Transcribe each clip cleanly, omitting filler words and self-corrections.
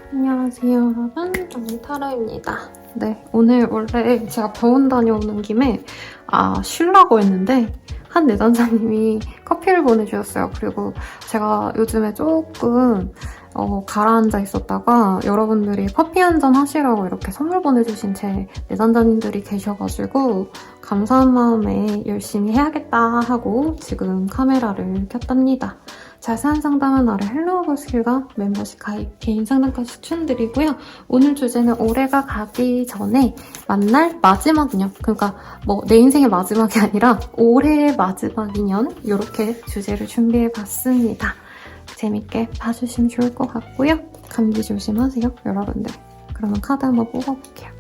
안녕하세요 여러분, 저는 타로입니다. 네, 오늘 원래 제가 병원 다녀오는 김에 쉬려고 했는데 한 내담자님이 커피를 보내주셨어요. 그리고 제가 요즘에 조금 가라앉아 있었다가 여러분들이 커피 한잔 하시라고 이렇게 선물 보내주신 제 내담자님들이 계셔가지고 감사한 마음에 열심히 해야겠다 하고 지금 카메라를 켰답니다. 자세한 상담은 아래 헬로우버 스킬과 멤버십 가입, 개인 상담까지 추천드리고요. 오늘 주제는 올해가 가기 전에 만날 마지막 인연, 그러니까 뭐 내 인생의 마지막이 아니라 올해의 마지막 인연, 이렇게 주제를 준비해봤습니다. 재밌게 봐주시면 좋을 것 같고요. 감기 조심하세요, 여러분들. 그러면 카드 한번 뽑아볼게요.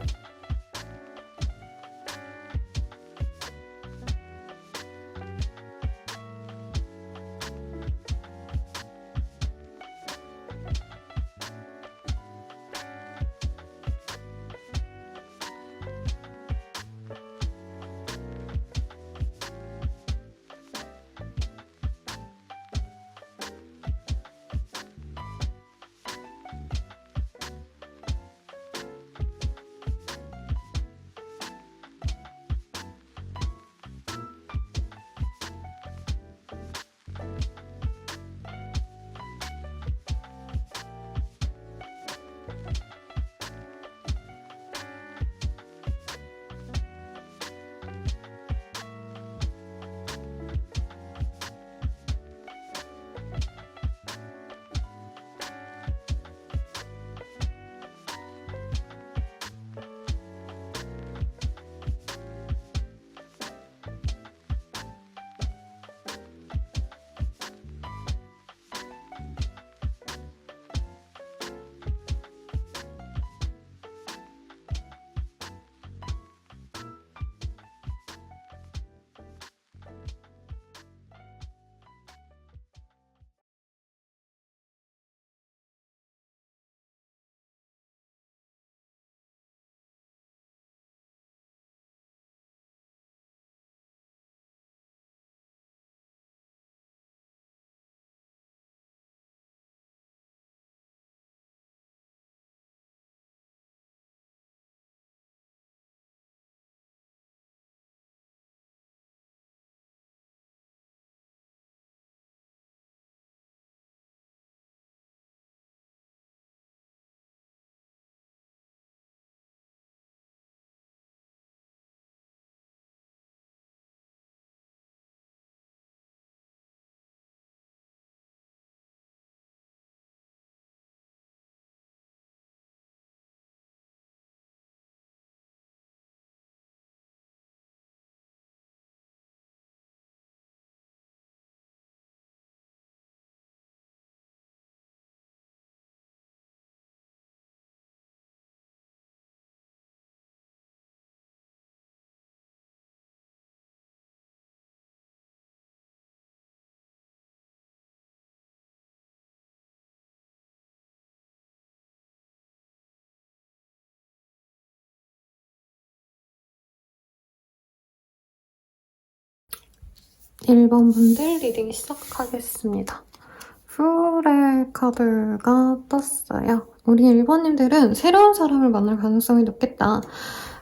(1번) 분들 리딩 시작하겠습니다. 풀의 카드가 떴어요. 우리 1번님들은 새로운 사람을 만날 가능성이 높겠다.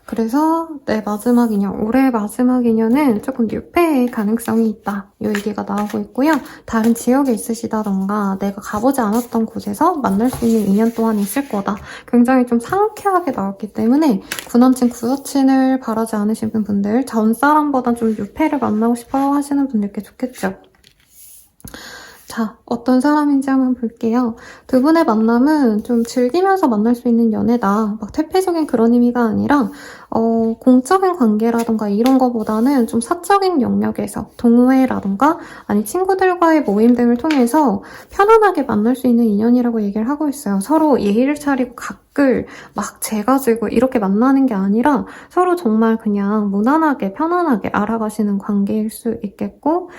그래서 내 마지막 인연, 올해 마지막 인연은 조금 뉴페의 가능성이 있다. 이 얘기가 나오고 있고요. 다른 지역에 있으시다던가 내가 가보지 않았던 곳에서 만날 수 있는 인연 또한 있을 거다. 굉장히 좀 상쾌하게 나왔기 때문에 구남친, 구여친을 바라지 않으시는 분들, 전 사람보다 좀 뉴페를 만나고 싶어 하시는 분들께 좋겠죠. 자, 어떤 사람인지 한번 볼게요. 두 분의 만남은 좀 즐기면서 만날 수 있는 연애다. 막 퇴폐적인 그런 의미가 아니라 공적인 관계라던가 이런 거보다는 좀 사적인 영역에서 동호회라던가 아니 친구들과의 모임 등을 통해서 편안하게 만날 수 있는 인연이라고 얘기를 하고 있어요. 서로 예의를 차리고 각을 막 재가지고 이렇게 만나는 게 아니라 서로 정말 그냥 무난하게 편안하게 알아가시는 관계일 수 있겠고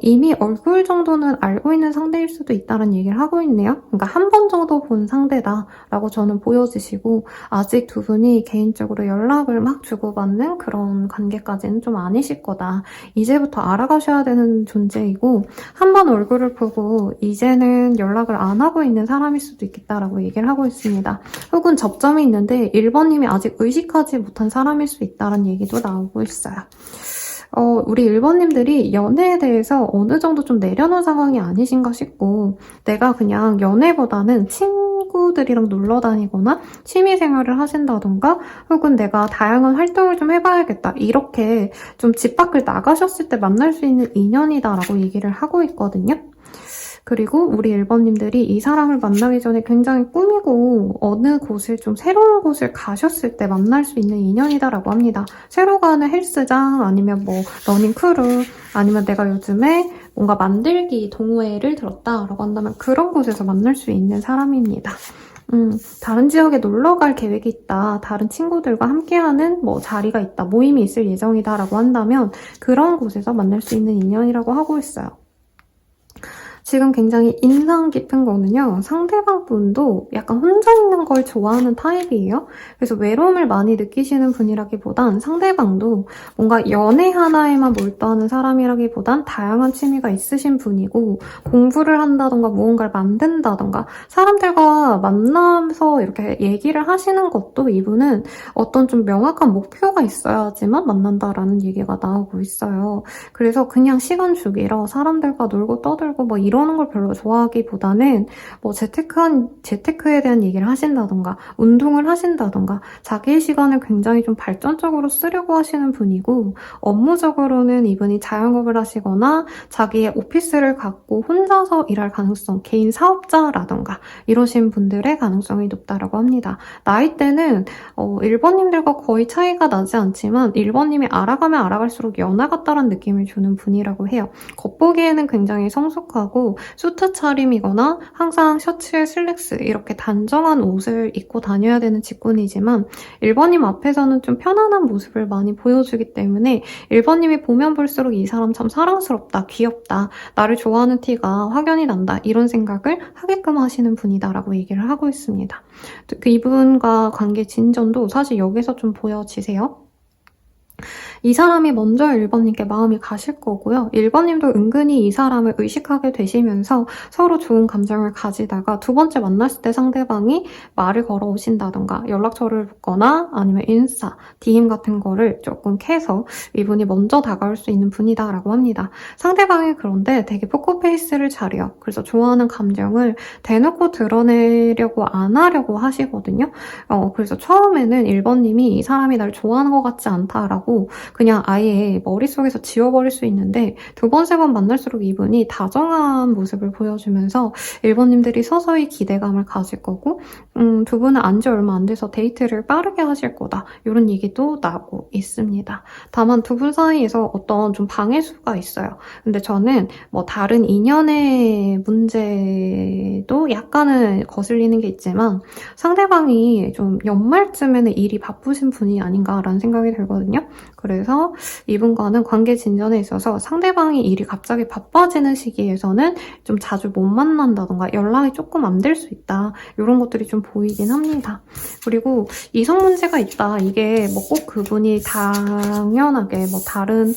이미 얼굴 정도는 알고 있는 상대일 수도 있다는 얘기를 하고 있네요. 그러니까 한 번 정도 본 상대다라고 저는 보여지시고 아직 두 분이 개인적으로 연락 연락을 막 주고받는 그런 관계까지는 좀 아니실 거다. 이제부터 알아가셔야 되는 존재이고 한 번 얼굴을 보고 이제는 연락을 안 하고 있는 사람일 수도 있겠다라고 얘기를 하고 있습니다. 혹은 접점이 있는데 1번님이 아직 의식하지 못한 사람일 수 있다는 얘기도 나오고 있어요. 우리 1번님들이 연애에 대해서 어느 정도 좀 내려놓은 상황이 아니신가 싶고 내가 그냥 연애보다는 친구들이랑 놀러 다니거나 취미생활을 하신다던가 혹은 내가 다양한 활동을 좀 해봐야겠다 이렇게 좀 집 밖을 나가셨을 때 만날 수 있는 인연이다라고 얘기를 하고 있거든요. 그리고 우리 1번님들이 이 사람을 만나기 전에 굉장히 꾸미고 어느 곳을 좀 새로운 곳을 가셨을 때 만날 수 있는 인연이다라고 합니다. 새로 가는 헬스장 아니면 뭐 러닝 크루 아니면 내가 요즘에 뭔가 만들기 동호회를 들었다라고 한다면 그런 곳에서 만날 수 있는 사람입니다. 다른 지역에 놀러 갈 계획이 있다, 다른 친구들과 함께하는 뭐 자리가 있다, 모임이 있을 예정이다라고 한다면 그런 곳에서 만날 수 있는 인연이라고 하고 있어요. 지금 굉장히 인상 깊은 거는요. 상대방 분도 약간 혼자 있는 걸 좋아하는 타입이에요. 그래서 외로움을 많이 느끼시는 분이라기보단 상대방도 뭔가 연애 하나에만 몰두하는 사람이라기보단 다양한 취미가 있으신 분이고 공부를 한다던가 무언가를 만든다던가 사람들과 만나서 이렇게 얘기를 하시는 것도 이분은 어떤 좀 명확한 목표가 있어야지만 만난다라는 얘기가 나오고 있어요. 그래서 그냥 시간 주기로 사람들과 놀고 떠들고 뭐 이러는 걸 별로 좋아하기보다는 뭐 재테크에 대한 얘기를 하신다던가 운동을 하신다던가 자기의 시간을 굉장히 좀 발전적으로 쓰려고 하시는 분이고 업무적으로는 이분이 자영업을 하시거나 자기의 오피스를 갖고 혼자서 일할 가능성, 개인 사업자라던가 이러신 분들의 가능성이 높다라고 합니다. 나이대는 1번님들과 거의 차이가 나지 않지만 1번님이 알아가면 알아갈수록 연하 같다라는 느낌을 주는 분이라고 해요. 겉보기에는 굉장히 성숙하고 수트 차림이거나 항상 셔츠에 슬랙스 이렇게 단정한 옷을 입고 다녀야 되는 직군이지만 1번님 앞에서는 좀 편안한 모습을 많이 보여주기 때문에 1번님이 보면 볼수록 이 사람 참 사랑스럽다, 귀엽다, 나를 좋아하는 티가 확연히 난다 이런 생각을 하게끔 하시는 분이다라고 얘기를 하고 있습니다. 그 이분과 관계 진전도 사실 여기서 좀 보여지세요. 이 사람이 먼저 1번님께 마음이 가실 거고요. 1번님도 은근히 이 사람을 의식하게 되시면서 서로 좋은 감정을 가지다가 두 번째 만났을 때 상대방이 말을 걸어오신다던가 연락처를 묻거나 아니면 인스타, DM 같은 거를 조금 캐서 이분이 먼저 다가올 수 있는 분이다라고 합니다. 상대방이 그런데 되게 포커페이스를 잘해요. 그래서 좋아하는 감정을 대놓고 드러내려고 안 하려고 하시거든요. 그래서 처음에는 1번님이 이 사람이 날 좋아하는 것 같지 않다라고 그냥 아예 머릿속에서 지워버릴 수 있는데 두 번, 세 번 만날수록 이분이 다정한 모습을 보여주면서 1번님들이 서서히 기대감을 가질 거고 두 분은 안지 얼마 안 돼서 데이트를 빠르게 하실 거다 이런 얘기도 나오고 있습니다. 다만 두 분 사이에서 어떤 좀 방해수가 있어요. 근데 저는 뭐 다른 인연의 문제도 약간은 거슬리는 게 있지만 상대방이 좀 연말쯤에는 일이 바쁘신 분이 아닌가라는 생각이 들거든요. 그래서 이분과는 관계 진전에 있어서 상대방이 일이 갑자기 바빠지는 시기에서는 좀 자주 못 만난다던가 연락이 조금 안 될 수 있다 이런 것들이 좀 보이긴 합니다. 그리고 이성 문제가 있다 이게 뭐 꼭 그분이 당연하게 뭐 다른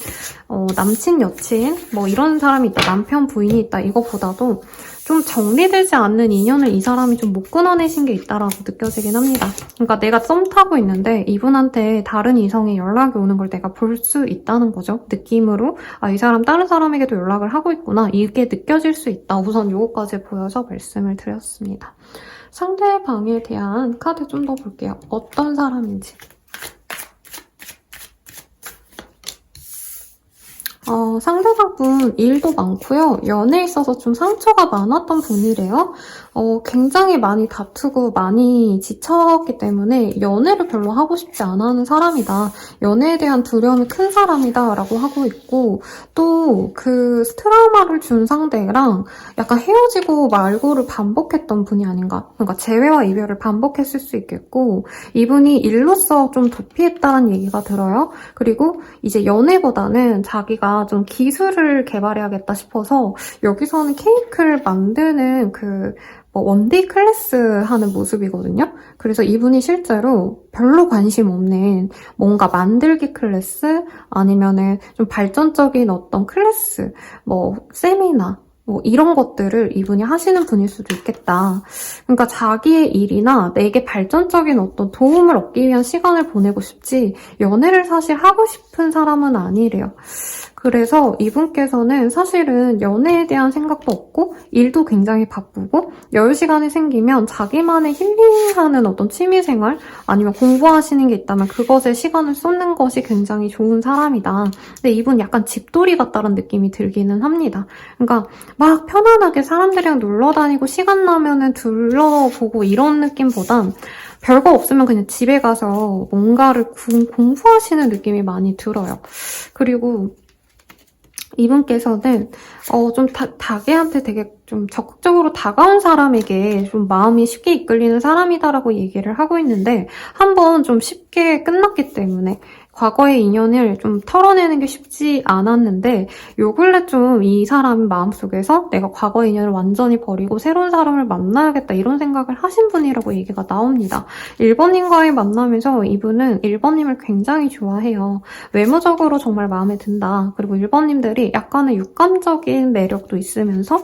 남친 여친 뭐 이런 사람이 있다 남편 부인이 있다 이것보다도 좀 정리되지 않는 인연을 이 사람이 좀 못 끊어내신 게 있다라고 느껴지긴 합니다. 그러니까 내가 썸 타고 있는데 이분한테 다른 이성의 연락이 오는 걸 내가 볼 수 있다는 거죠. 느낌으로 이 사람 다른 사람에게도 연락을 하고 있구나 이게 느껴질 수 있다. 우선 요거까지 보여서 말씀을 드렸습니다. 상대방에 대한 카드 좀 더 볼게요. 어떤 사람인지. 상대방분 일도 많고요. 연애에 있어서 좀 상처가 많았던 분이래요. 굉장히 많이 다투고 많이 지쳤기 때문에 연애를 별로 하고 싶지 않아 하는 사람이다. 연애에 대한 두려움이 큰 사람이다 라고 하고 있고 또 그 트라우마를 준 상대랑 약간 헤어지고 말고를 반복했던 분이 아닌가. 그러니까 재회와 이별을 반복했을 수 있겠고 이분이 일로서 좀 도피했다는 얘기가 들어요. 그리고 이제 연애보다는 자기가 좀 기술을 개발해야겠다 싶어서 여기서는 케이크를 만드는 그 뭐 원데이 클래스 하는 모습이거든요. 그래서 이분이 실제로 별로 관심 없는 뭔가 만들기 클래스 아니면은 좀 발전적인 어떤 클래스, 뭐 세미나 뭐 이런 것들을 이분이 하시는 분일 수도 있겠다. 그러니까 자기의 일이나 내게 발전적인 어떤 도움을 얻기 위한 시간을 보내고 싶지 연애를 사실 하고 싶은 사람은 아니래요. 그래서 이분께서는 사실은 연애에 대한 생각도 없고 일도 굉장히 바쁘고 여유 시간이 생기면 자기만의 힐링하는 어떤 취미생활 아니면 공부하시는 게 있다면 그것에 시간을 쏟는 것이 굉장히 좋은 사람이다. 근데 이분 약간 집돌이 같다는 느낌이 들기는 합니다. 그러니까 막 편안하게 사람들이랑 놀러 다니고 시간 나면은 둘러보고 이런 느낌보단 별거 없으면 그냥 집에 가서 뭔가를 공부하시는 느낌이 많이 들어요. 그리고 이분께서는 좀 자기한테 되게 좀 적극적으로 다가온 사람에게 좀 마음이 쉽게 이끌리는 사람이다라고 얘기를 하고 있는데 한번 좀 쉽게 끝났기 때문에 과거의 인연을 좀 털어내는 게 쉽지 않았는데 요 근래 좀 이 사람 마음속에서 내가 과거의 인연을 완전히 버리고 새로운 사람을 만나야겠다 이런 생각을 하신 분이라고 얘기가 나옵니다. 1번님과의 만남에서 이분은 1번님을 굉장히 좋아해요. 외모적으로 정말 마음에 든다. 그리고 1번님들이 약간의 육감적인 매력도 있으면서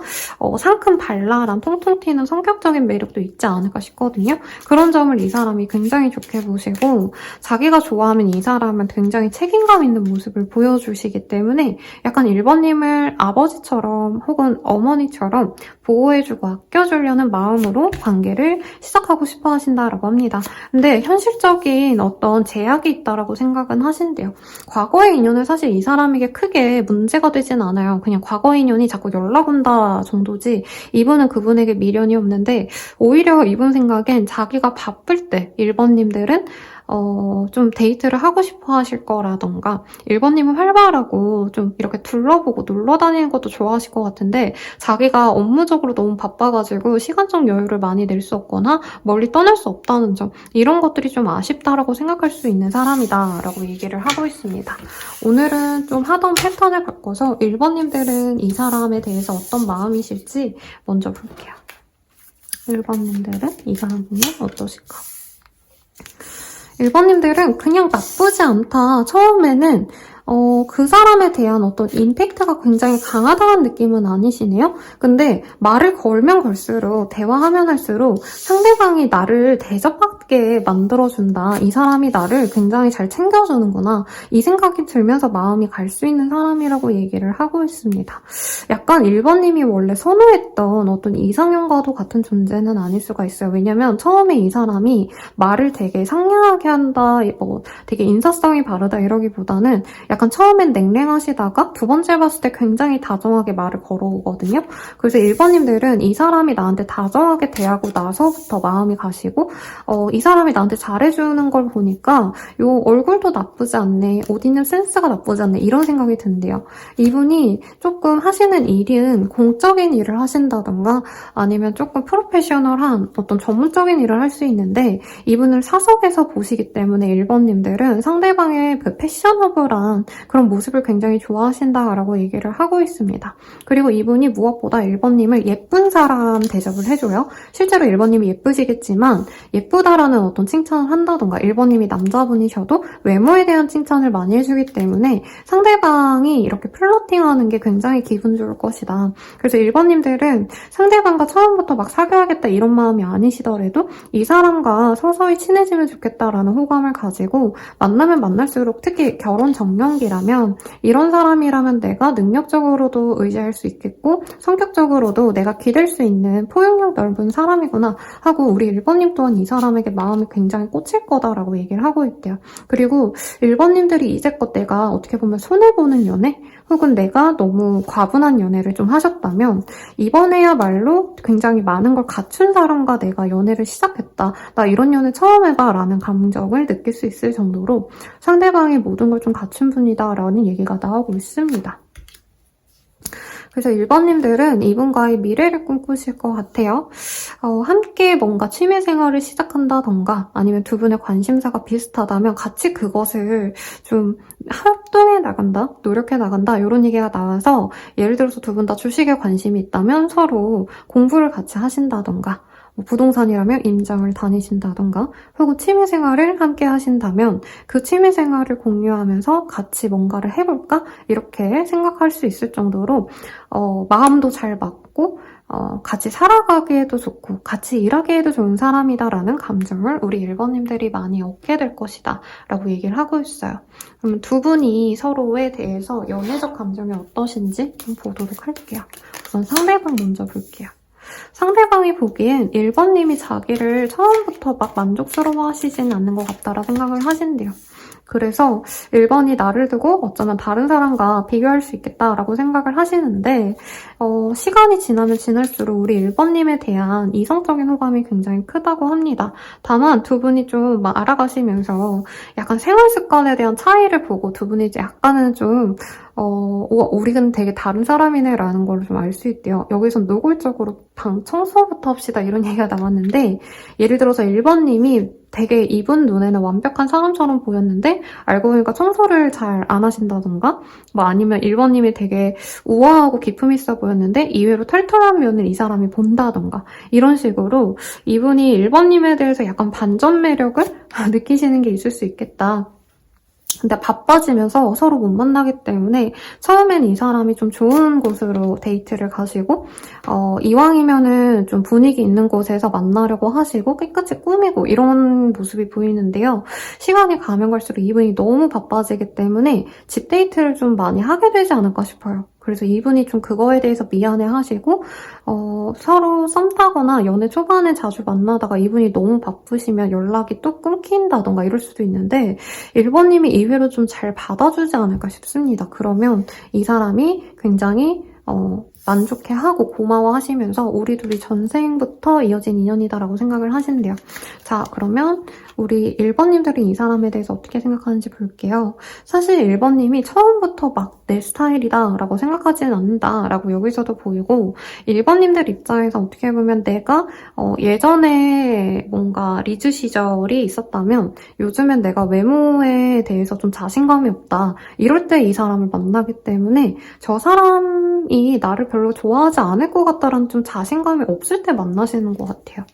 상큼 발랄한 통통 튀는 성격적인 매력도 있지 않을까 싶거든요. 그런 점을 이 사람이 굉장히 좋게 보시고 자기가 좋아하면 이 사람은 굉장히 책임감 있는 모습을 보여주시기 때문에 약간 1번님을 아버지처럼 혹은 어머니처럼 보호해주고 아껴주려는 마음으로 관계를 시작하고 싶어 하신다라고 합니다. 근데 현실적인 어떤 제약이 있다라고 생각은 하신대요. 과거의 인연은 사실 이 사람에게 크게 문제가 되진 않아요. 그냥 과거의 인연이 자꾸 연락 온다 정도지 이분은 그분에게 미련이 없는데 오히려 이분 생각엔 자기가 바쁠 때 1번님들은 좀 데이트를 하고 싶어 하실 거라던가 1번님은 활발하고 좀 이렇게 둘러보고 놀러 다니는 것도 좋아하실 것 같은데 자기가 업무적으로 너무 바빠가지고 시간적 여유를 많이 낼 수 없거나 멀리 떠날 수 없다는 점 이런 것들이 좀 아쉽다라고 생각할 수 있는 사람이다 라고 얘기를 하고 있습니다. 오늘은 좀 하던 패턴을 바꿔서 1번님들은 이 사람에 대해서 어떤 마음이실지 먼저 볼게요. 1번님들은 이 사람 보면 어떠실까? 1번님들은 그냥 나쁘지 않다. 처음에는 그 사람에 대한 어떤 임팩트가 굉장히 강하다는 느낌은 아니시네요. 근데 말을 걸면 걸수록 대화하면 할수록 상대방이 나를 대접받게 만들어준다. 이 사람이 나를 굉장히 잘 챙겨주는구나. 이 생각이 들면서 마음이 갈 수 있는 사람이라고 얘기를 하고 있습니다. 약간 1번님이 원래 선호했던 어떤 이상형과도 같은 존재는 아닐 수가 있어요. 왜냐면 처음에 이 사람이 말을 되게 상냥하게 한다, 뭐 되게 인사성이 바르다 이러기보다는 약간 처음엔 냉랭하시다가 두 번째 봤을 때 굉장히 다정하게 말을 걸어오거든요. 그래서 1번님들은 이 사람이 나한테 다정하게 대하고 나서부터 마음이 가시고 이 사람이 나한테 잘해주는 걸 보니까 요 얼굴도 나쁘지 않네, 옷 입는 센스가 나쁘지 않네 이런 생각이 든대요. 이분이 조금 하시는 일은 공적인 일을 하신다던가 아니면 조금 프로페셔널한 어떤 전문적인 일을 할 수 있는데 이분을 사석에서 보시기 때문에 1번님들은 상대방의 그 패셔너블한 그런 모습을 굉장히 좋아하신다라고 얘기를 하고 있습니다. 그리고 이분이 무엇보다 1번님을 예쁜 사람 대접을 해줘요. 실제로 1번님이 예쁘시겠지만 예쁘다라는 어떤 칭찬을 한다던가 1번님이 남자분이셔도 외모에 대한 칭찬을 많이 해주기 때문에 상대방이 이렇게 플러팅하는 게 굉장히 기분 좋을 것이다. 그래서 1번님들은 상대방과 처음부터 막 사귀어야겠다 이런 마음이 아니시더라도 이 사람과 서서히 친해지면 좋겠다라는 호감을 가지고 만나면 만날수록 특히 결혼 정년기라면 이런 사람이라면 내가 능력적으로도 의지할 수 있겠고 성격적으로도 내가 기댈 수 있는 포용력 넓은 사람이구나 하고 우리 1번님 또한 이 사람에게 마음이 굉장히 꽂힐 거다라고 얘기를 하고 있대요. 그리고 1번님들이 이제껏 내가 어떻게 보면 손해보는 연애? 혹은 내가 너무 과분한 연애를 좀 하셨다면 이번에야말로 굉장히 많은 걸 갖춘 사람과 내가 연애를 시작했다. 나 이런 연애 처음 해봐 라는 감정을 느낄 수 있을 정도로 상대방이 모든 걸 좀 갖춘 분이다 라는 얘기가 나오고 있습니다. 그래서 1번님들은 이분과의 미래를 꿈꾸실 것 같아요. 함께 뭔가 취미생활을 시작한다던가 아니면 두 분의 관심사가 비슷하다면 같이 그것을 좀 활동해 나간다, 노력해 나간다 이런 얘기가 나와서 예를 들어서 두 분 다 주식에 관심이 있다면 서로 공부를 같이 하신다던가 부동산이라면 임장을 다니신다던가 혹은 취미생활을 함께 하신다면 그 취미생활을 공유하면서 같이 뭔가를 해볼까? 이렇게 생각할 수 있을 정도로 마음도 잘 맞고 같이 살아가기에도 좋고 같이 일하기에도 좋은 사람이다라는 감정을 우리 1번님들이 많이 얻게 될 것이다 라고 얘기를 하고 있어요. 그러면 두 분이 서로에 대해서 연애적 감정이 어떠신지 좀 보도록 할게요. 우선 상대방 먼저 볼게요. 상대방이 보기엔 1번님이 자기를 처음부터 막 만족스러워 하시진 않는 것 같다라 생각을 하신대요. 그래서 1번이 나를 두고 어쩌면 다른 사람과 비교할 수 있겠다라고 생각을 하시는데 시간이 지나면 지날수록 우리 1번님에 대한 이성적인 호감이 굉장히 크다고 합니다. 다만 두 분이 좀 막 알아가시면서 약간 생활 습관에 대한 차이를 보고 두 분이 이제 약간은 좀 우리는 되게 다른 사람이네 라는 걸 좀 알 수 있대요. 여기선 노골적으로 방 청소부터 합시다 이런 얘기가 나왔는데 예를 들어서 1번님이 되게 이분 눈에는 완벽한 사람처럼 보였는데 알고 보니까 청소를 잘 안 하신다던가 뭐 아니면 1번님이 되게 우아하고 기품 있어 보였는데 이외로 털털한 면을 이 사람이 본다던가 이런 식으로 이분이 1번님에 대해서 약간 반전 매력을 느끼시는 게 있을 수 있겠다. 근데 바빠지면서 서로 못 만나기 때문에 처음엔 이 사람이 좀 좋은 곳으로 데이트를 가시고 이왕이면은 좀 분위기 있는 곳에서 만나려고 하시고 깨끗이 꾸미고 이런 모습이 보이는데요. 시간이 가면 갈수록 이분이 너무 바빠지기 때문에 집 데이트를 좀 많이 하게 되지 않을까 싶어요. 그래서 이분이 좀 그거에 대해서 미안해하시고 서로 썸 타거나 연애 초반에 자주 만나다가 이분이 너무 바쁘시면 연락이 또 끊긴다던가 이럴 수도 있는데 1번님이 이외로 좀 잘 받아주지 않을까 싶습니다. 그러면 이 사람이 굉장히 만족해하고 고마워하시면서 우리 둘이 전생부터 이어진 인연이다라고 생각을 하신대요. 자, 그러면 우리 1번님들은 이 사람에 대해서 어떻게 생각하는지 볼게요. 사실 1번님이 처음부터 막 내 스타일이다 라고 생각하지는 않는다 라고 여기서도 보이고 1번님들 입장에서 어떻게 보면 내가 예전에 뭔가 리즈 시절이 있었다면 요즘엔 내가 외모에 대해서 좀 자신감이 없다. 이럴 때 이 사람을 만나기 때문에 저 사람이 나를 별로 좋아하지 않을 것 같다라는 좀 자신감이 없을 때 만나시는 것 같아요.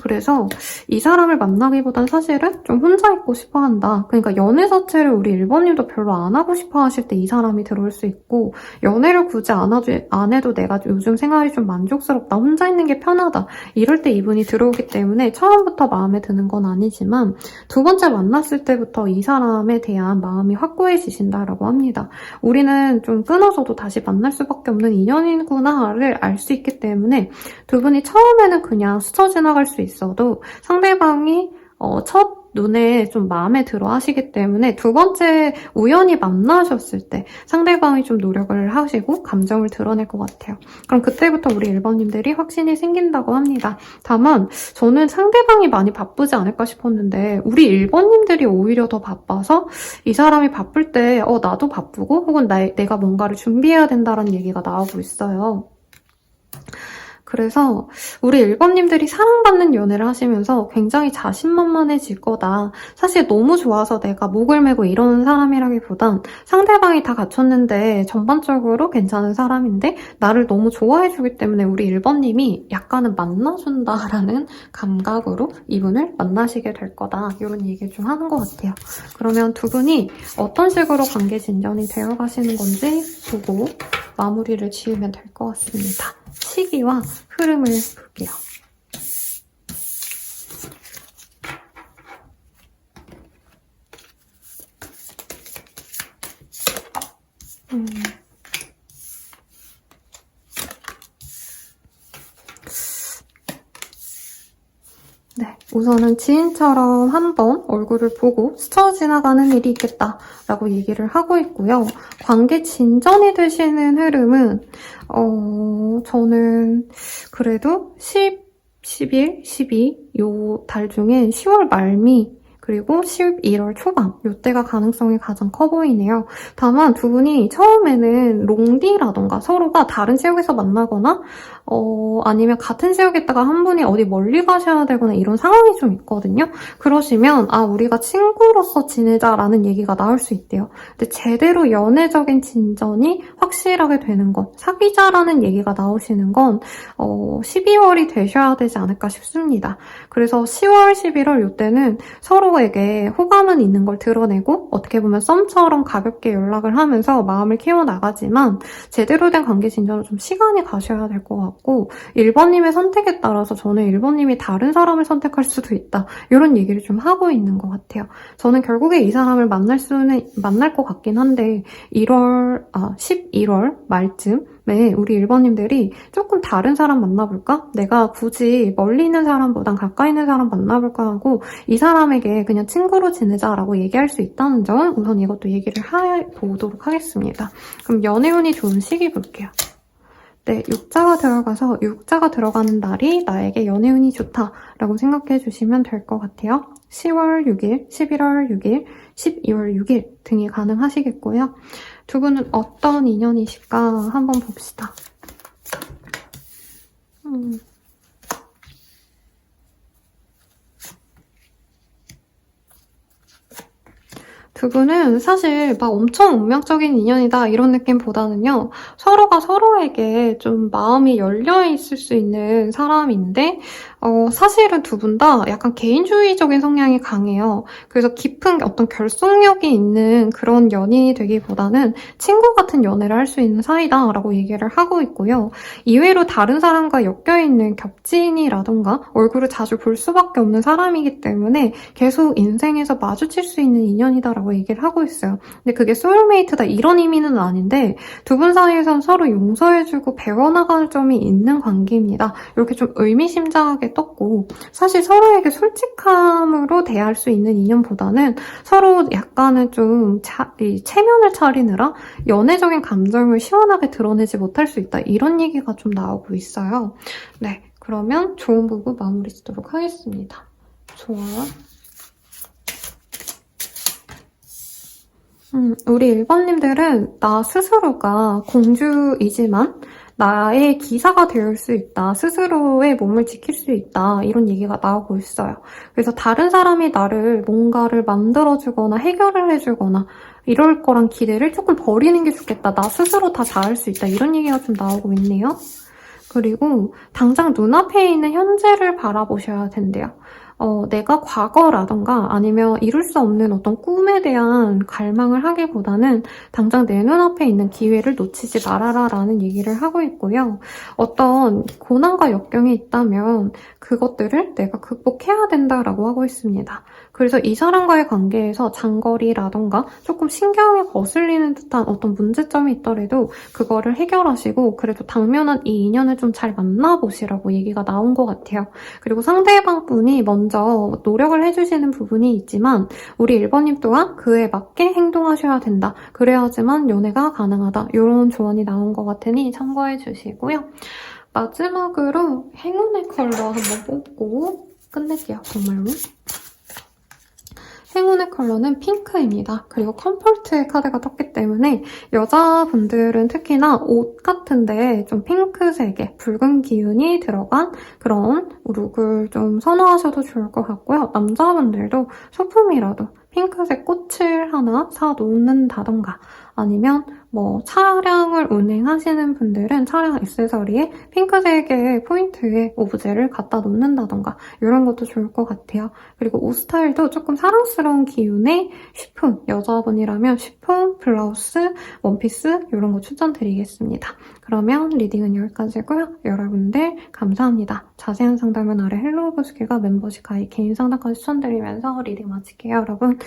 그래서 이 사람을 만나기보단 사실은 좀 혼자 있고 싶어 한다. 그러니까 연애 자체를 우리 1번님도 별로 안 하고 싶어 하실 때 이 사람이 들어올 수 있고 연애를 굳이 안 해도 내가 요즘 생활이 좀 만족스럽다. 혼자 있는 게 편하다. 이럴 때 이분이 들어오기 때문에 처음부터 마음에 드는 건 아니지만 두 번째 만났을 때부터 이 사람에 대한 마음이 확고해지신다라고 합니다. 우리는 좀 끊어져도 다시 만날 수밖에 없는 인연이구나를 알 수 있기 때문에 두 분이 처음에는 그냥 스쳐 지나갈 수 있어도 상대방이 첫 눈에 좀 마음에 들어 하시기 때문에 두 번째 우연히 만나셨을 때 상대방이 좀 노력을 하시고 감정을 드러낼 것 같아요. 그럼 그때부터 우리 1번님들이 확신이 생긴다고 합니다. 다만 저는 상대방이 많이 바쁘지 않을까 싶었는데 우리 1번님들이 오히려 더 바빠서 이 사람이 바쁠 때 나도 바쁘고 혹은 내가 뭔가를 준비해야 된다는 얘기가 나오고 있어요. 그래서 우리 1번님들이 사랑받는 연애를 하시면서 굉장히 자신만만해질 거다. 사실 너무 좋아서 내가 목을 메고 이러는 사람이라기보단 상대방이 다 갖췄는데 전반적으로 괜찮은 사람인데 나를 너무 좋아해주기 때문에 우리 1번님이 약간은 만나준다라는 감각으로 이분을 만나시게 될 거다. 이런 얘기를 좀 하는 것 같아요. 그러면 두 분이 어떤 식으로 관계 진전이 되어 가시는 건지 보고 마무리를 지으면 될 것 같습니다. 시기와 흐름을 볼게요. 네, 우선은 지인처럼 한번 얼굴을 보고 스쳐 지나가는 일이 있겠다라고 얘기를 하고 있고요. 관계 진전이 되시는 흐름은 저는 그래도 10, 11, 12 요 달 중에 10월 말미 그리고 11월 초반 이때가 가능성이 가장 커 보이네요. 다만 두 분이 처음에는 롱디라던가 서로가 다른 지역에서 만나거나 아니면 같은 지역에 있다가 한 분이 어디 멀리 가셔야 되거나 이런 상황이 좀 있거든요. 그러시면 우리가 친구로서 지내자라는 얘기가 나올 수 있대요. 근데 제대로 연애적인 진전이 확실하게 되는 건, 사귀자라는 얘기가 나오시는 건 12월이 되셔야 되지 않을까 싶습니다. 그래서 10월, 11월 이때는 서로에게 호감은 있는 걸 드러내고 어떻게 보면 썸처럼 가볍게 연락을 하면서 마음을 키워나가지만 제대로 된 관계 진전은 좀 시간이 가셔야 될 것 같고 1번님의 선택에 따라서 저는 1번님이 다른 사람을 선택할 수도 있다. 이런 얘기를 좀 하고 있는 것 같아요. 저는 결국에 이 사람을 만날 것 같긴 한데 11월 말쯤에 우리 1번님들이 조금 다른 사람 만나볼까? 내가 굳이 멀리 있는 사람보단 가까이 있는 사람 만나볼까 하고 이 사람에게 그냥 친구로 지내자라고 얘기할 수 있다는 점 우선 이것도 얘기를 해보도록 하겠습니다. 그럼 연애운이 좋은 시기 볼게요. 네, 육자가 들어가는 날이 나에게 연애운이 좋다라고 생각해 주시면 될 것 같아요. 10월 6일, 11월 6일, 12월 6일 등이 가능하시겠고요. 두 분은 어떤 인연이실까 한번 봅시다. 두 분은 사실 막 엄청 운명적인 인연이다 이런 느낌보다는요. 서로가 서로에게 좀 마음이 열려있을 수 있는 사람인데 사실은 두 분 다 약간 개인주의적인 성향이 강해요. 그래서 깊은 어떤 결속력이 있는 그런 연인이 되기보다는 친구 같은 연애를 할 수 있는 사이다라고 얘기를 하고 있고요. 이외로 다른 사람과 엮여있는 겹친이라던가 얼굴을 자주 볼 수밖에 없는 사람이기 때문에 계속 인생에서 마주칠 수 있는 인연이다라고 얘기를 하고 있어요. 근데 그게 소울메이트다 이런 의미는 아닌데 두 분 사이에선 서로 용서해주고 배워나갈 점이 있는 관계입니다. 이렇게 좀 의미심장하게 떴고 사실 서로에게 솔직함으로 대할 수 있는 인연보다는 서로 약간은 좀 체면을 차리느라 연애적인 감정을 시원하게 드러내지 못할 수 있다 이런 얘기가 좀 나오고 있어요. 네, 그러면 좋은 부부 마무리 짓도록 하겠습니다. 좋아요. 우리 1번님들은 나 스스로가 공주이지만 나의 기사가 될 수 있다. 스스로의 몸을 지킬 수 있다. 이런 얘기가 나오고 있어요. 그래서 다른 사람이 나를 뭔가를 만들어주거나 해결을 해주거나 이럴 거란 기대를 조금 버리는 게 좋겠다. 나 스스로 다 잘할 수 있다. 이런 얘기가 좀 나오고 있네요. 그리고 당장 눈앞에 있는 현재를 바라보셔야 된대요. 내가 과거라던가 아니면 이룰 수 없는 어떤 꿈에 대한 갈망을 하기보다는 당장 내 눈앞에 있는 기회를 놓치지 말아라 라는 얘기를 하고 있고요. 어떤 고난과 역경이 있다면 그것들을 내가 극복해야 된다라고 하고 있습니다. 그래서 이 사람과의 관계에서 장거리라던가 조금 신경이 거슬리는 듯한 어떤 문제점이 있더라도 그거를 해결하시고 그래도 당면한 이 인연을 좀 잘 만나보시라고 얘기가 나온 것 같아요. 그리고 상대방 분이 먼저 노력을 해주시는 부분이 있지만 우리 1번님 또한 그에 맞게 행동하셔야 된다. 그래야지만 연애가 가능하다. 이런 조언이 나온 것 같으니 참고해 주시고요. 마지막으로 행운의 컬러 한번 뽑고 끝낼게요. 정말로. 행운의 컬러는 핑크입니다. 그리고 컴포트의 카드가 떴기 때문에 여자분들은 특히나 옷 같은데 좀 핑크색의 붉은 기운이 들어간 그런 룩을 좀 선호하셔도 좋을 것 같고요. 남자분들도 소품이라도 핑크색 꽃을 하나 사놓는다던가 아니면 뭐 차량을 운행하시는 분들은 차량 액세서리에 핑크색의 포인트의 오브제를 갖다 놓는다던가 이런 것도 좋을 것 같아요. 그리고 옷 스타일도 조금 사랑스러운 기운의 쉬폰, 여자분이라면 쉬폰, 블라우스, 원피스 이런 거 추천드리겠습니다. 그러면 리딩은 여기까지고요. 여러분들 감사합니다. 자세한 상담은 아래 헬로우 보스킬과 멤버십 가입 개인 상담까지 추천드리면서 리딩 마칠게요, 여러분.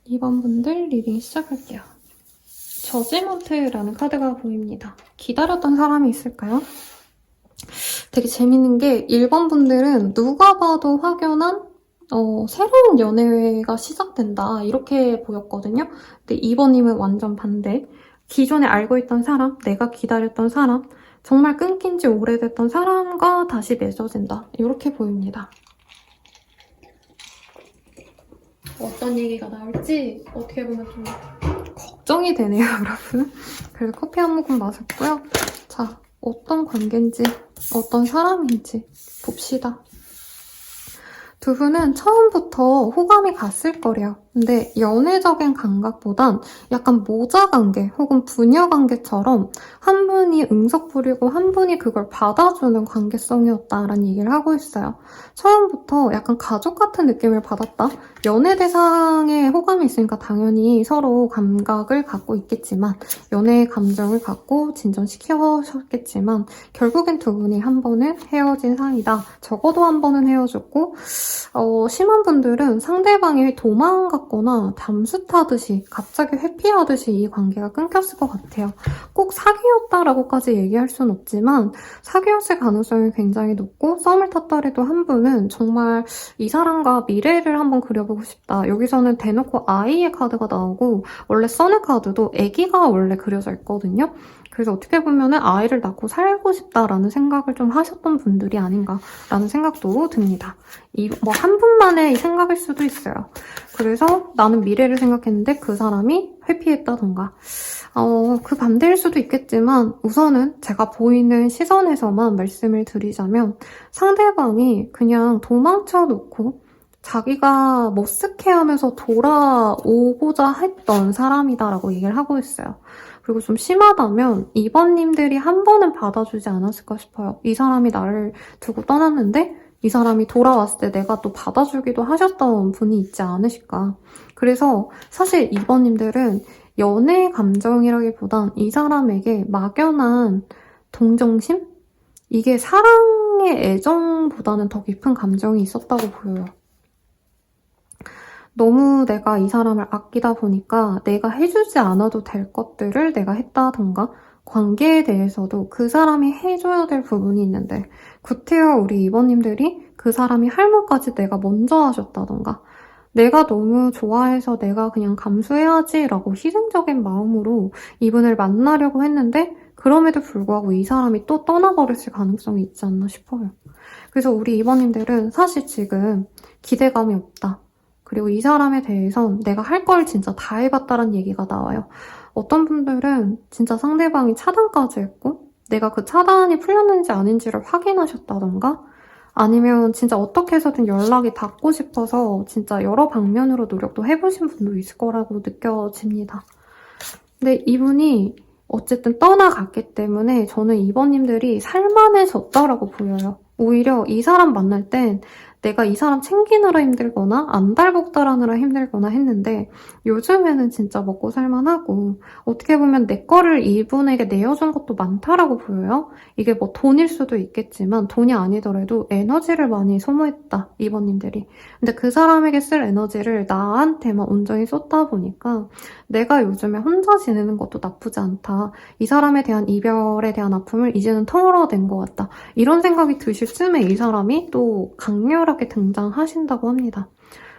2번 분들 리딩 시작할게요. 저지먼트라는 카드가 보입니다. 기다렸던 사람이 있을까요? 되게 재밌는 게 1번 분들은 누가 봐도 확연한 새로운 연애가 시작된다 이렇게 보였거든요. 근데 2번님은 완전 반대. 기존에 알고 있던 사람, 내가 기다렸던 사람, 정말 끊긴 지 오래됐던 사람과 다시 맺어진다. 이렇게 보입니다. 어떤 얘기가 나올지 어떻게 보면 좀 걱정이 되네요, 여러분. 그래서 커피 한 모금 마셨고요. 자, 어떤 관계인지, 어떤 사람인지 봅시다. 두 분은 처음부터 호감이 갔을 거래요. 근데 연애적인 감각보단 약간 모자 관계 혹은 부녀 관계처럼 한 분이 응석 부리고 한 분이 그걸 받아주는 관계성이었다라는 얘기를 하고 있어요. 처음부터 약간 가족 같은 느낌을 받았다. 연애 대상에 호감이 있으니까 당연히 서로 감각을 갖고 있겠지만 연애의 감정을 갖고 진전시키셨겠지만 결국엔 두 분이 한 번은 헤어진 사이다. 적어도 한 번은 헤어졌고 심한 분들은 상대방이 도망갔거나 담수 타듯이 갑자기 회피하듯이 이 관계가 끊겼을 것 같아요. 꼭 사귀었다라고까지 얘기할 순 없지만 사귀었을 가능성이 굉장히 높고 썸을 탔더라도 한 분은 정말 이 사람과 미래를 한번 그려보고 싶다. 여기서는 대놓고 아이의 카드가 나오고 원래 써는 카드도 아기가 원래 그려져 있거든요. 그래서 어떻게 보면은 아이를 낳고 살고 싶다라는 생각을 좀 하셨던 분들이 아닌가라는 생각도 듭니다. 뭐 한 분만의 생각일 수도 있어요. 그래서 나는 미래를 생각했는데 그 사람이 회피했다던가 그 반대일 수도 있겠지만 우선은 제가 보이는 시선에서만 말씀을 드리자면 상대방이 그냥 도망쳐 놓고 자기가 머쓱해하면서 돌아오고자 했던 사람이다라고 얘기를 하고 있어요. 그리고 좀 심하다면 2번님들이 한 번은 받아주지 않았을까 싶어요. 이 사람이 나를 두고 떠났는데 이 사람이 돌아왔을 때 내가 또 받아주기도 하셨던 분이 있지 않으실까. 그래서 사실 2번님들은 연애 감정이라기보단 이 사람에게 막연한 동정심? 이게 사랑의 애정보다는 더 깊은 감정이 있었다고 보여요. 너무 내가 이 사람을 아끼다 보니까 내가 해주지 않아도 될 것들을 내가 했다던가 관계에 대해서도 그 사람이 해줘야 될 부분이 있는데 구태여 우리 이번님들이 그 사람이 할 말까지 내가 먼저 하셨다던가 내가 너무 좋아해서 내가 그냥 감수해야지 라고 희생적인 마음으로 이분을 만나려고 했는데 그럼에도 불구하고 이 사람이 또 떠나버렸을 가능성이 있지 않나 싶어요. 그래서 우리 이번님들은 사실 지금 기대감이 없다. 그리고 이 사람에 대해선 내가 할 걸 진짜 다 해봤다는 얘기가 나와요. 어떤 분들은 진짜 상대방이 차단까지 했고 내가 그 차단이 풀렸는지 아닌지를 확인하셨다던가 아니면 진짜 어떻게 해서든 연락이 닿고 싶어서 진짜 여러 방면으로 노력도 해보신 분도 있을 거라고 느껴집니다. 근데 이분이 어쨌든 떠나갔기 때문에 저는 이번님들이 살만해졌다라고 보여요. 오히려 이 사람 만날 땐 내가 이 사람 챙기느라 힘들거나 안달복달하느라 힘들거나 했는데 요즘에는 진짜 먹고 살만하고 어떻게 보면 내 거를 이분에게 내어준 것도 많다라고 보여요. 이게 뭐 돈일 수도 있겠지만 돈이 아니더라도 에너지를 많이 소모했다, 이번님들이. 근데 그 사람에게 쓸 에너지를 나한테만 온전히 쏟다 보니까 내가 요즘에 혼자 지내는 것도 나쁘지 않다. 이 사람에 대한 이별에 대한 아픔을 이제는 털어낸 것 같다. 이런 생각이 드실 쯤에 이 사람이 또 강렬하게 등장하신다고 합니다.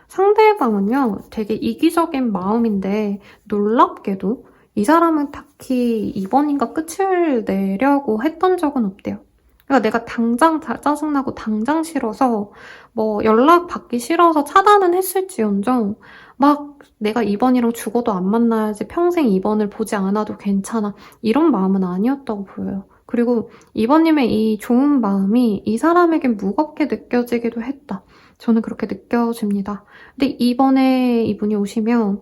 상대방은요, 되게 이기적인 마음인데 놀랍게도 이 사람은 딱히 2번인가 끝을 내려고 했던 적은 없대요. 그러니까 내가 당장 짜증나고 당장 싫어서 뭐 연락 받기 싫어서 차단은 했을지언정 막 내가 2번이랑 죽어도 안 만나야지 평생 2번을 보지 않아도 괜찮아 이런 마음은 아니었다고 보여요. 그리고 2번님의 이 좋은 마음이 이 사람에겐 무겁게 느껴지기도 했다. 저는 그렇게 느껴집니다. 근데 이번에 이분이 오시면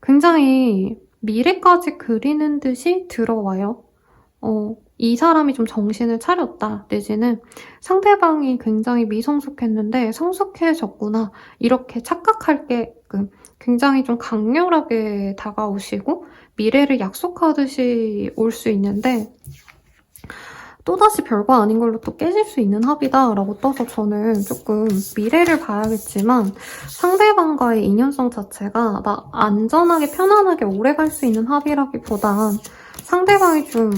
굉장히 미래까지 그리는 듯이 들어와요. 이 사람이 좀 정신을 차렸다 내지는 상대방이 굉장히 미성숙했는데 성숙해졌구나 이렇게 착각할게끔 굉장히 좀 강렬하게 다가오시고 미래를 약속하듯이 올 수 있는데 또다시 별거 아닌 걸로 또 깨질 수 있는 합이다라고 떠서 저는 조금 미래를 봐야겠지만 상대방과의 인연성 자체가 나 안전하게 편안하게 오래 갈 수 있는 합이라기보단 상대방이 좀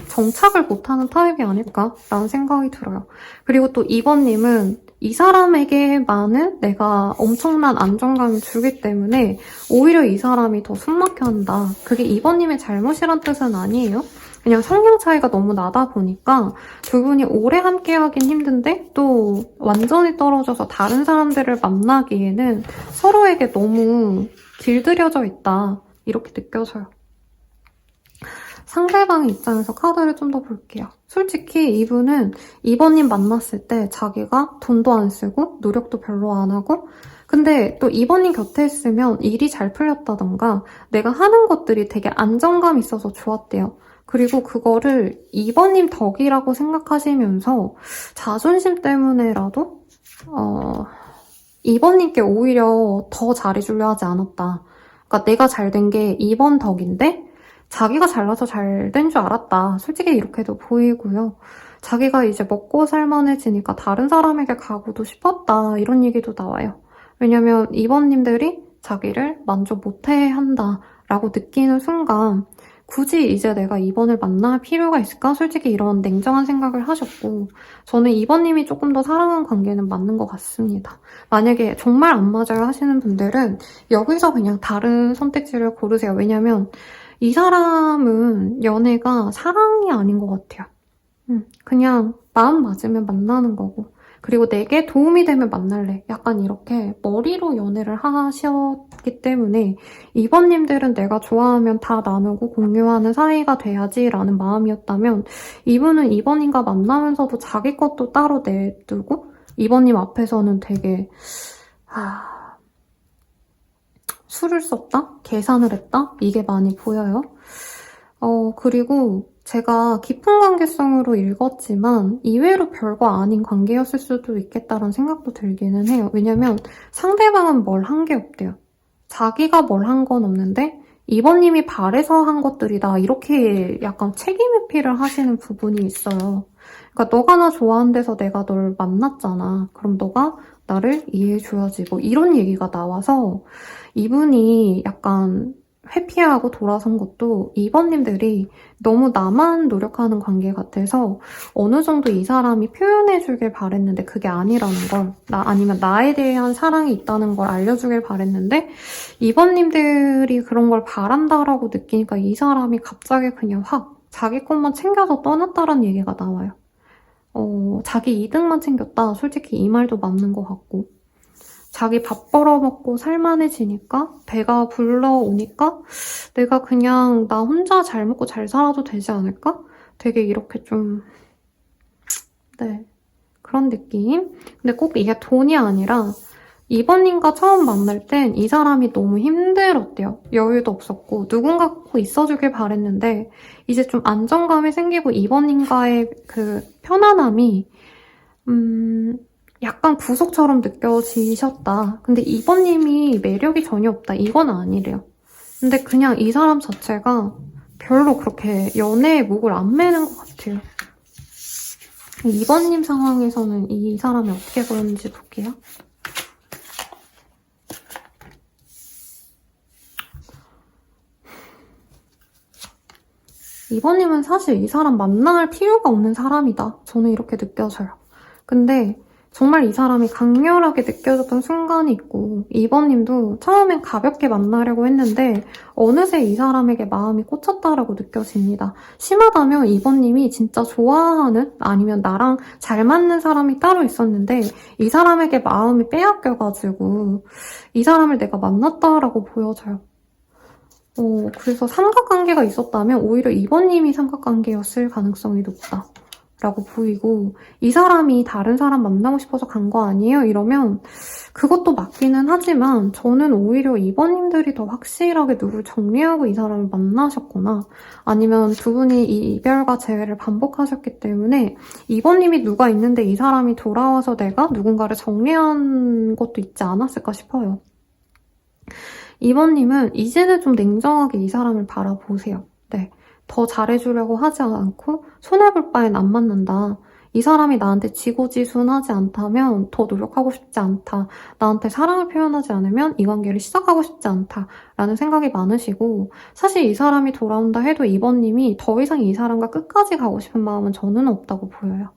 정착을 못하는 타입이 아닐까라는 생각이 들어요. 그리고 또 2번님은 이 사람에게만은 내가 엄청난 안정감을 주기 때문에 오히려 이 사람이 더 숨막혀한다. 그게 2번님의 잘못이란 뜻은 아니에요. 그냥 성향 차이가 너무 나다 보니까 두 분이 오래 함께하긴 힘든데 또 완전히 떨어져서 다른 사람들을 만나기에는 서로에게 너무 길들여져 있다. 이렇게 느껴져요. 상대방의 입장에서 카드를 좀 더 볼게요. 솔직히 이분은 2번님 만났을 때 자기가 돈도 안 쓰고 노력도 별로 안 하고 근데 또 2번님 곁에 있으면 일이 잘 풀렸다던가 내가 하는 것들이 되게 안정감 있어서 좋았대요. 그리고 그거를 2번님 덕이라고 생각하시면서 자존심 때문에라도 2번님께 오히려 더 잘해주려 하지 않았다. 그러니까 내가 잘 된 게 2번 덕인데 자기가 잘나서 잘 된 줄 알았다. 솔직히 이렇게도 보이고요. 자기가 이제 먹고 살만해지니까 다른 사람에게 가고도 싶었다. 이런 얘기도 나와요. 왜냐면 2번님들이 자기를 만족 못해 한다라고 느끼는 순간 굳이 이제 내가 2번을 만날 필요가 있을까? 솔직히 이런 냉정한 생각을 하셨고 저는 2번님이 조금 더 사랑하는 관계는 맞는 것 같습니다. 만약에 정말 안 맞아요 하시는 분들은 여기서 그냥 다른 선택지를 고르세요. 왜냐면 이 사람은 연애가 사랑이 아닌 것 같아요. 그냥 마음 맞으면 만나는 거고 그리고 내게 도움이 되면 만날래. 약간 이렇게 머리로 연애를 하셨기 때문에 2번님들은 내가 좋아하면 다 나누고 공유하는 사이가 돼야지라는 마음이었다면 이분은 2번님과 만나면서도 자기 것도 따로 내두고 2번님 앞에서는 되게 술을 썼다? 계산을 했다? 이게 많이 보여요. 그리고 제가 깊은 관계성으로 읽었지만 이외로 별거 아닌 관계였을 수도 있겠다는 생각도 들기는 해요. 왜냐면 상대방은 뭘 한 게 없대요. 자기가 뭘 한 건 없는데 2번님이 바래서 한 것들이다. 이렇게 약간 책임 회피를 하시는 부분이 있어요. 그러니까 너가 나 좋아한 데서 내가 널 만났잖아. 그럼 너가 나를 이해해줘야지. 뭐 이런 얘기가 나와서 이분이 약간 회피하고 돌아선 것도 2번님들이 너무 나만 노력하는 관계 같아서 어느 정도 이 사람이 표현해주길 바랬는데 그게 아니라는 걸 아니면 나에 대한 사랑이 있다는 걸 알려주길 바랬는데 2번님들이 그런 걸 바란다라고 느끼니까 이 사람이 갑자기 그냥 확 자기 것만 챙겨서 떠났다라는 얘기가 나와요. 자기 이득만 챙겼다. 솔직히 이 말도 맞는 것 같고 자기 밥 벌어먹고 살만해지니까 배가 불러오니까 내가 그냥 나 혼자 잘 먹고 잘 살아도 되지 않을까? 되게 이렇게 좀 그런 느낌? 근데 꼭 이게 돈이 아니라 2번님과 처음 만날 땐 이 사람이 너무 힘들었대요. 여유도 없었고 누군가 꼭 있어주길 바랬는데 이제 좀 안정감이 생기고 2번님과의 그 편안함이 약간 구속처럼 느껴지셨다. 근데 2번님이 매력이 전혀 없다. 이건 아니래요. 근데 그냥 이 사람 자체가 별로 그렇게 연애에 목을 안 매는 것 같아요. 2번님 상황에서는 이 사람이 어떻게 그러는지 볼게요. 이번님은 사실 이 사람 만날 필요가 없는 사람이다. 저는 이렇게 느껴져요. 근데 정말 이 사람이 강렬하게 느껴졌던 순간이 있고 2번님도 처음엔 가볍게 만나려고 했는데 어느새 이 사람에게 마음이 꽂혔다라고 느껴집니다. 심하다면 2번님이 진짜 좋아하는 아니면 나랑 잘 맞는 사람이 따로 있었는데 이 사람에게 마음이 빼앗겨가지고 이 사람을 내가 만났다라고 보여져요. 그래서 삼각관계가 있었다면 오히려 2번님이 삼각관계였을 가능성이 높다. 라고 보이고 이 사람이 다른 사람 만나고 싶어서 간 거 아니에요? 이러면 그것도 맞기는 하지만 저는 오히려 2번님들이 더 확실하게 누굴 정리하고 이 사람을 만나셨거나 아니면 두 분이 이 이별과 재회를 반복하셨기 때문에 2번님이 누가 있는데 이 사람이 돌아와서 내가 누군가를 정리한 것도 있지 않았을까 싶어요. 2번님은 이제는 좀 냉정하게 이 사람을 바라보세요. 더 잘해주려고 하지 않고 손해볼 바엔 안 만난다. 이 사람이 나한테 지고지순하지 않다면 더 노력하고 싶지 않다. 나한테 사랑을 표현하지 않으면 이 관계를 시작하고 싶지 않다. 라는 생각이 많으시고 사실 이 사람이 돌아온다 해도 이번님이 더 이상 이 사람과 끝까지 가고 싶은 마음은 저는 없다고 보여요.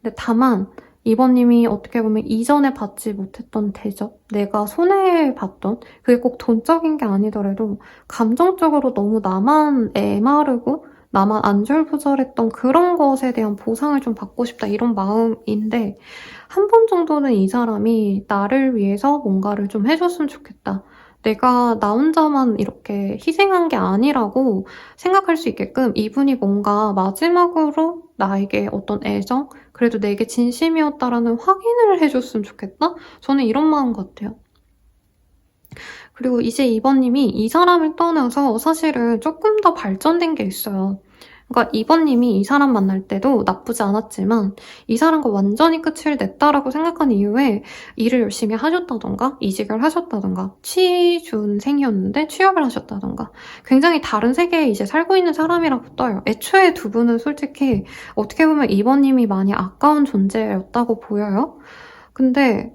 근데 다만 이번님이 어떻게 보면 이전에 받지 못했던 대접, 내가 손해봤던 그게 꼭 돈적인 게 아니더라도 감정적으로 너무 나만 애마르고 나만 안절부절했던 그런 것에 대한 보상을 좀 받고 싶다 이런 마음인데 한 번 정도는 이 사람이 나를 위해서 뭔가를 좀 해줬으면 좋겠다. 내가 나 혼자만 이렇게 희생한 게 아니라고 생각할 수 있게끔 이분이 뭔가 마지막으로 나에게 어떤 애정, 그래도 내게 진심이었다라는 확인을 해줬으면 좋겠다? 저는 이런 마음 같아요. 그리고 이제 이번님이 이 사람을 떠나서 사실은 조금 더 발전된 게 있어요. 그러니까 이번님이 이 사람 만날 때도 나쁘지 않았지만 이 사람과 완전히 끝을 냈다라고 생각한 이후에 일을 열심히 하셨다던가 이직을 하셨다던가 취준생이었는데 취업을 하셨다던가 굉장히 다른 세계에 이제 살고 있는 사람이라고 떠요. 애초에 두 분은 솔직히 어떻게 보면 이번님이 많이 아까운 존재였다고 보여요. 근데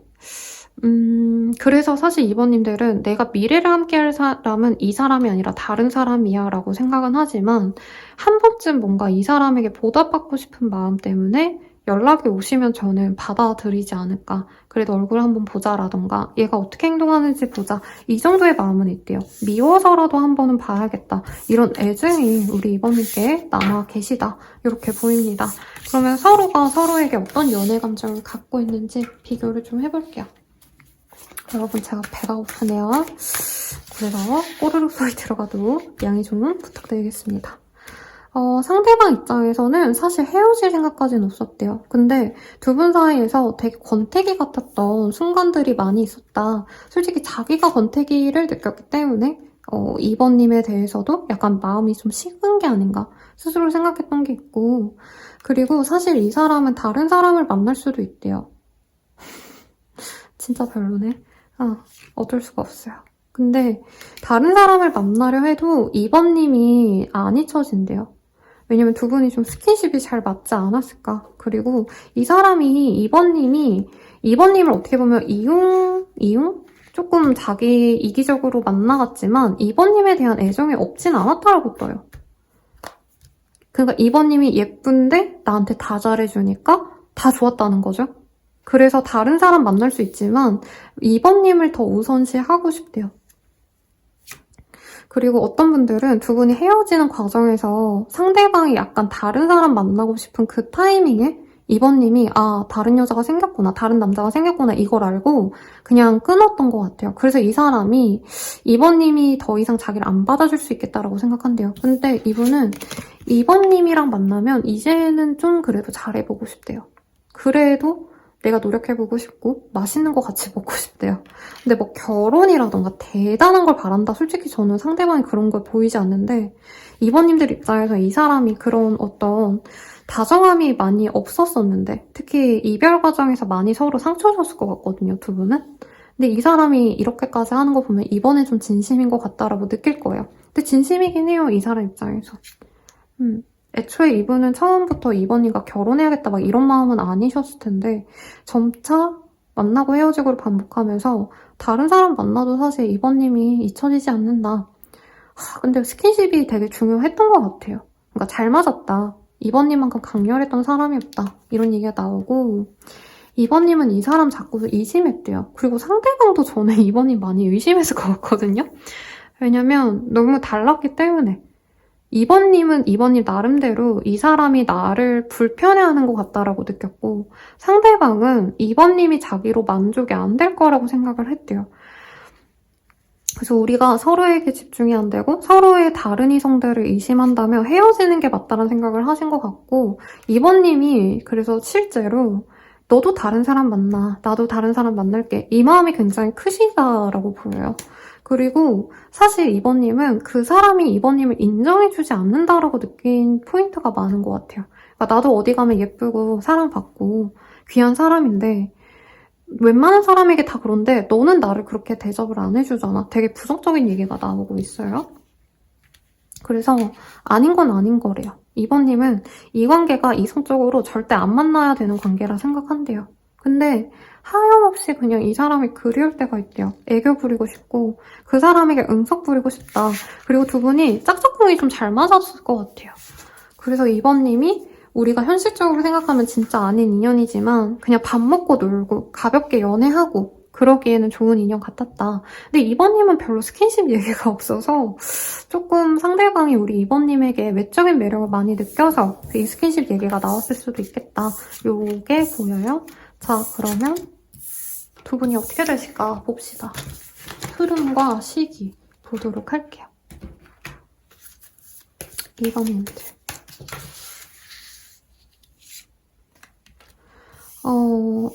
그래서 사실 이번님들은 내가 미래를 함께할 사람은 이 사람이 아니라 다른 사람이야 라고 생각은 하지만 한 번쯤 뭔가 이 사람에게 보답받고 싶은 마음 때문에 연락이 오시면 저는 받아들이지 않을까. 그래도 얼굴 한번 보자라던가 얘가 어떻게 행동하는지 보자. 이 정도의 마음은 있대요. 미워서라도 한 번은 봐야겠다. 이런 애증이 우리 이번님께 남아 계시다. 이렇게 보입니다. 그러면 서로가 서로에게 어떤 연애 감정을 갖고 있는지 비교를 좀 해볼게요. 여러분 제가 배가 고프네요. 그래서 꼬르륵 소리 들어가도 양해 좀 부탁드리겠습니다. 상대방 입장에서는 사실 헤어질 생각까지는 없었대요. 근데 두 분 사이에서 되게 권태기 같았던 순간들이 많이 있었다. 솔직히 자기가 권태기를 느꼈기 때문에 이번님에 대해서도 약간 마음이 좀 식은 게 아닌가 스스로 생각했던 게 있고 그리고 사실 이 사람은 다른 사람을 만날 수도 있대요. 진짜 별로네. 어쩔 수가 없어요. 근데 다른 사람을 만나려 해도 이번님이 안 잊혀진대요. 왜냐면 두 분이 좀 스킨십이 잘 맞지 않았을까. 그리고 이 사람이 이번님을 어떻게 보면 이용? 조금 자기 이기적으로 만나갔지만 이번님에 대한 애정이 없진 않았다라고 떠요. 그러니까 이번님이 예쁜데 나한테 다 잘해주니까 다 좋았다는 거죠. 그래서 다른 사람 만날 수 있지만 이번님을 더 우선시하고 싶대요. 그리고 어떤 분들은 두 분이 헤어지는 과정에서 상대방이 약간 다른 사람 만나고 싶은 그 타이밍에 이번님이 다른 여자가 생겼구나, 다른 남자가 생겼구나 이걸 알고 그냥 끊었던 것 같아요. 그래서 이 사람이 이번님이 더 이상 자기를 안 받아줄 수 있겠다라고 생각한대요. 근데 이분은 이번님이랑 만나면 이제는 좀 그래도 잘해보고 싶대요. 그래도 내가 노력해보고 싶고 맛있는 거 같이 먹고 싶대요. 근데 뭐 결혼이라던가 대단한 걸 바란다? 솔직히 저는 상대방이 그런 걸 보이지 않는데 이번님들 입장에서 이 사람이 그런 어떤 다정함이 많이 없었었는데 특히 이별 과정에서 많이 서로 상처 줬을 것 같거든요, 두 분은. 근데 이 사람이 이렇게까지 하는 거 보면 이번에 좀 진심인 것 같다라고 느낄 거예요. 근데 진심이긴 해요, 이 사람 입장에서. 애초에 이분은 처음부터 이번이가 결혼해야겠다 막 이런 마음은 아니셨을 텐데 점차 만나고 헤어지고를 반복하면서 다른 사람 만나도 사실 이번님이 잊혀지지 않는다. 근데 스킨십이 되게 중요했던 것 같아요. 그러니까 잘 맞았다. 이번님만큼 강렬했던 사람이 없다. 이런 얘기가 나오고 이번님은 이 사람 자꾸 의심했대요. 그리고 상대방도 전에 이번님 많이 의심했을 것 같거든요. 왜냐면 너무 달랐기 때문에. 이번님은 이번님 나름대로 이 사람이 나를 불편해하는 것 같다라고 느꼈고 상대방은 이번님이 자기로 만족이 안 될 거라고 생각을 했대요. 그래서 우리가 서로에게 집중이 안 되고 서로의 다른 이성들을 의심한다면 헤어지는 게 맞다는 생각을 하신 것 같고 이번님이 그래서 실제로 너도 다른 사람 만나, 나도 다른 사람 만날게 이 마음이 굉장히 크시다라고 보여요. 그리고 사실 이번님은 그 사람이 이번님을 인정해주지 않는다라고 느낀 포인트가 많은 것 같아요. 그러니까 나도 어디 가면 예쁘고 사랑받고 귀한 사람인데 웬만한 사람에게 다 그런데 너는 나를 그렇게 대접을 안 해주잖아. 되게 부정적인 얘기가 나오고 있어요. 그래서 아닌 건 아닌 거래요. 2번님은 이 관계가 이성적으로 절대 안 만나야 되는 관계라 생각한대요. 근데 하염없이 그냥 이 사람이 그리울 때가 있대요. 애교 부리고 싶고 그 사람에게 응석 부리고 싶다. 그리고 두 분이 짝짝꿍이 좀 잘 맞았을 것 같아요. 그래서 2번님이 우리가 현실적으로 생각하면 진짜 아닌 인연이지만 그냥 밥 먹고 놀고 가볍게 연애하고 그러기에는 좋은 인연 같았다. 근데 2번님은 별로 스킨십 얘기가 없어서 조금 상대방이 우리 2번님에게 외적인 매력을 많이 느껴서 이 스킨십 얘기가 나왔을 수도 있겠다. 요게 보여요. 자, 그러면 두 분이 어떻게 되실까 봅시다. 흐름과 시기 보도록 할게요. 2번님들.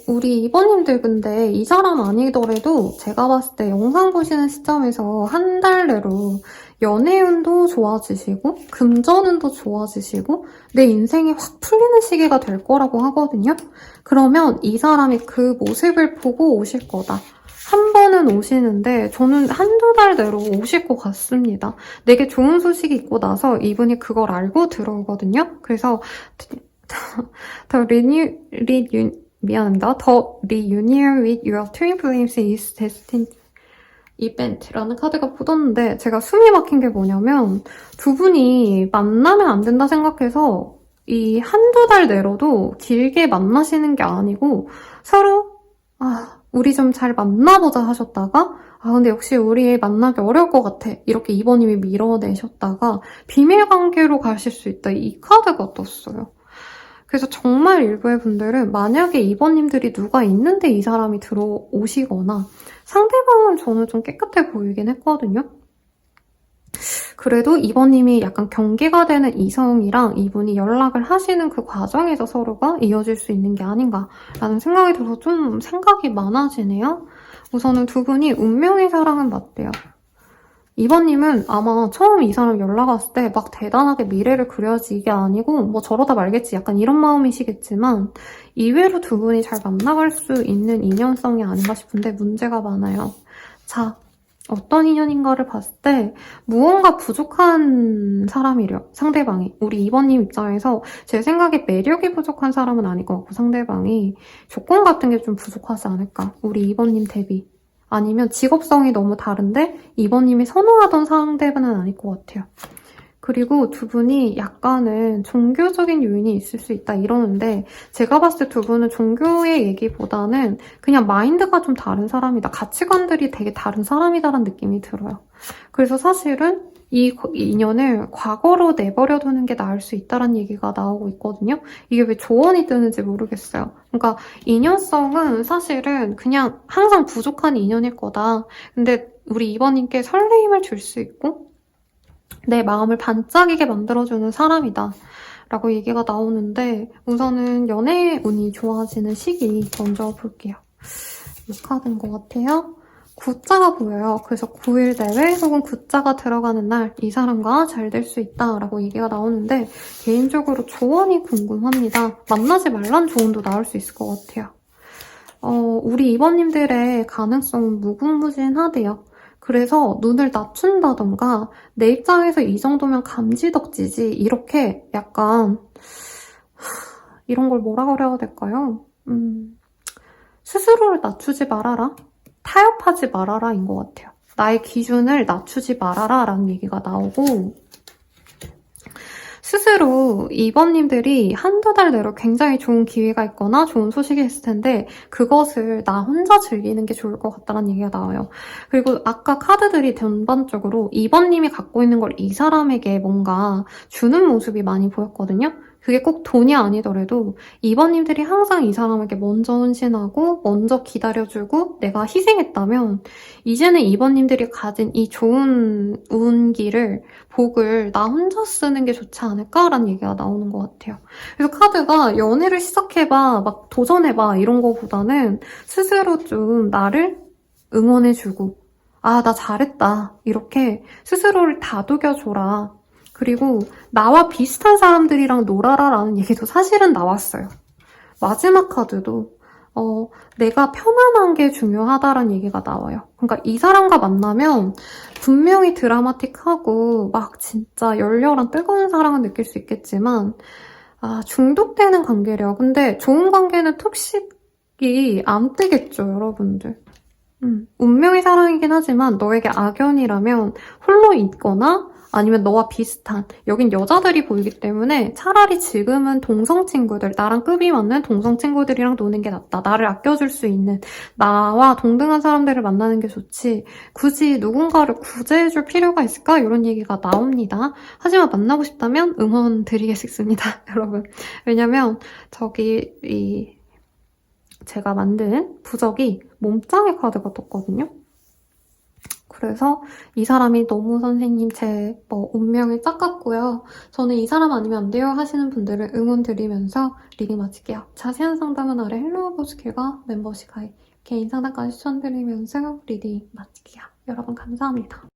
우리 2번님들 근데 이 사람 아니더라도 제가 봤을 때 영상 보시는 시점에서 한 달 내로 연애운도 좋아지시고 금전운도 좋아지시고 내 인생이 확 풀리는 시기가 될 거라고 하거든요. 그러면 이 사람이 그 모습을 보고 오실 거다. 한 번은 오시는데 저는 한두 달 내로 오실 것 같습니다. 내게 좋은 소식이 있고 나서 이분이 그걸 알고 들어오거든요. 그래서 미안합니다. The reunion with your twin flames is destined event라는 카드가 붙었는데 제가 숨이 막힌 게 뭐냐면 두 분이 만나면 안 된다 생각해서 이 한두 달 내로도 길게 만나시는 게 아니고 서로 우리 좀 잘 만나보자 하셨다가 근데 역시 우리 만나기 어려울 것 같아. 이렇게 2번님이 밀어내셨다가 비밀 관계로 가실 수 있다. 이 카드가 떴어요. 그래서 정말 일부의 분들은 만약에 2번님들이 누가 있는데 이 사람이 들어오시거나 상대방은 저는 좀 깨끗해 보이긴 했거든요. 그래도 2번님이 약간 경계가 되는 이성이랑 이분이 연락을 하시는 그 과정에서 서로가 이어질 수 있는 게 아닌가라는 생각이 들어서 좀 생각이 많아지네요. 우선은 두 분이 운명의 사랑은 맞대요. 2번님은 아마 처음 이 사람 연락 왔을 때 막 대단하게 미래를 그려야지 이게 아니고 뭐 저러다 말겠지 약간 이런 마음이시겠지만 이외로 두 분이 잘 만나갈 수 있는 인연성이 아닌가 싶은데 문제가 많아요. 자, 어떤 인연인가를 봤을 때 무언가 부족한 사람이래요. 상대방이. 우리 2번님 입장에서 제 생각에 매력이 부족한 사람은 아닐 것 같고 상대방이 조건 같은 게 좀 부족하지 않을까. 우리 2번님 대비. 아니면 직업성이 너무 다른데 2번님이 선호하던 상대방은 아닐 것 같아요. 그리고 두 분이 약간은 종교적인 요인이 있을 수 있다 이러는데 제가 봤을 때 두 분은 종교의 얘기보다는 그냥 마인드가 좀 다른 사람이다. 가치관들이 되게 다른 사람이다라는 느낌이 들어요. 그래서 사실은 이 인연을 과거로 내버려두는 게 나을 수 있다는 얘기가 나오고 있거든요. 이게 왜 조언이 뜨는지 모르겠어요. 그러니까 인연성은 사실은 그냥 항상 부족한 인연일 거다. 근데 우리 2번님께 설레임을 줄 수 있고 내 마음을 반짝이게 만들어주는 사람이다. 라고 얘기가 나오는데 우선은 연애 운이 좋아지는 시기 먼저 볼게요. 이 카드인 것 같아요. 9자가 보여요. 그래서 9일 대회 혹은 9자가 들어가는 날 이 사람과 잘 될 수 있다라고 얘기가 나오는데 개인적으로 조언이 궁금합니다. 만나지 말란 조언도 나올 수 있을 것 같아요. 우리 2번님들의 가능성은 무궁무진하대요. 그래서 눈을 낮춘다던가 내 입장에서 이 정도면 감지덕지지 이렇게 약간 이런 걸 뭐라 그래야 될까요? 스스로를 낮추지 말아라. 타협하지 말아라인 것 같아요. 나의 기준을 낮추지 말아라 라는 얘기가 나오고 스스로 2번님들이 한두 달 내로 굉장히 좋은 기회가 있거나 좋은 소식이 있을 텐데 그것을 나 혼자 즐기는 게 좋을 것 같다는 얘기가 나와요. 그리고 아까 카드들이 전반적으로 2번님이 갖고 있는 걸 이 사람에게 뭔가 주는 모습이 많이 보였거든요. 그게 꼭 돈이 아니더라도 2번님들이 항상 이 사람에게 먼저 헌신하고 먼저 기다려주고 내가 희생했다면 이제는 2번님들이 가진 이 좋은 운기를 복을 나 혼자 쓰는 게 좋지 않을까라는 얘기가 나오는 것 같아요. 그래서 카드가 연애를 시작해봐, 막 도전해봐 이런 거보다는 스스로 좀 나를 응원해주고 나 잘했다 이렇게 스스로를 다독여줘라. 그리고 나와 비슷한 사람들이랑 놀아라 라는 얘기도 사실은 나왔어요. 마지막 카드도 내가 편안한 게 중요하다는 얘기가 나와요. 그러니까 이 사람과 만나면 분명히 드라마틱하고 막 진짜 열렬한 뜨거운 사랑을 느낄 수 있겠지만 중독되는 관계래요. 근데 좋은 관계는 톡식이 안 뜨겠죠, 여러분들. 운명의 사랑이긴 하지만 너에게 악연이라면 홀로 있거나 아니면 너와 비슷한, 여긴 여자들이 보이기 때문에 차라리 지금은 동성 친구들, 나랑 급이 맞는 동성 친구들이랑 노는 게 낫다. 나를 아껴줄 수 있는, 나와 동등한 사람들을 만나는 게 좋지. 굳이 누군가를 구제해줄 필요가 있을까? 이런 얘기가 나옵니다. 하지만 만나고 싶다면 응원 드리겠습니다, 여러분. 왜냐면 제가 만든 부적이 몸짱의 카드가 떴거든요. 그래서 이 사람이 너무 선생님 제 운명을 짝같고요. 저는 이 사람 아니면 안 돼요 하시는 분들을 응원 드리면서 리딩 마칠게요. 자세한 상담은 아래 헬로우버스킬과 멤버십 가입, 개인 상담까지 추천드리면서 리딩 마칠게요. 여러분 감사합니다.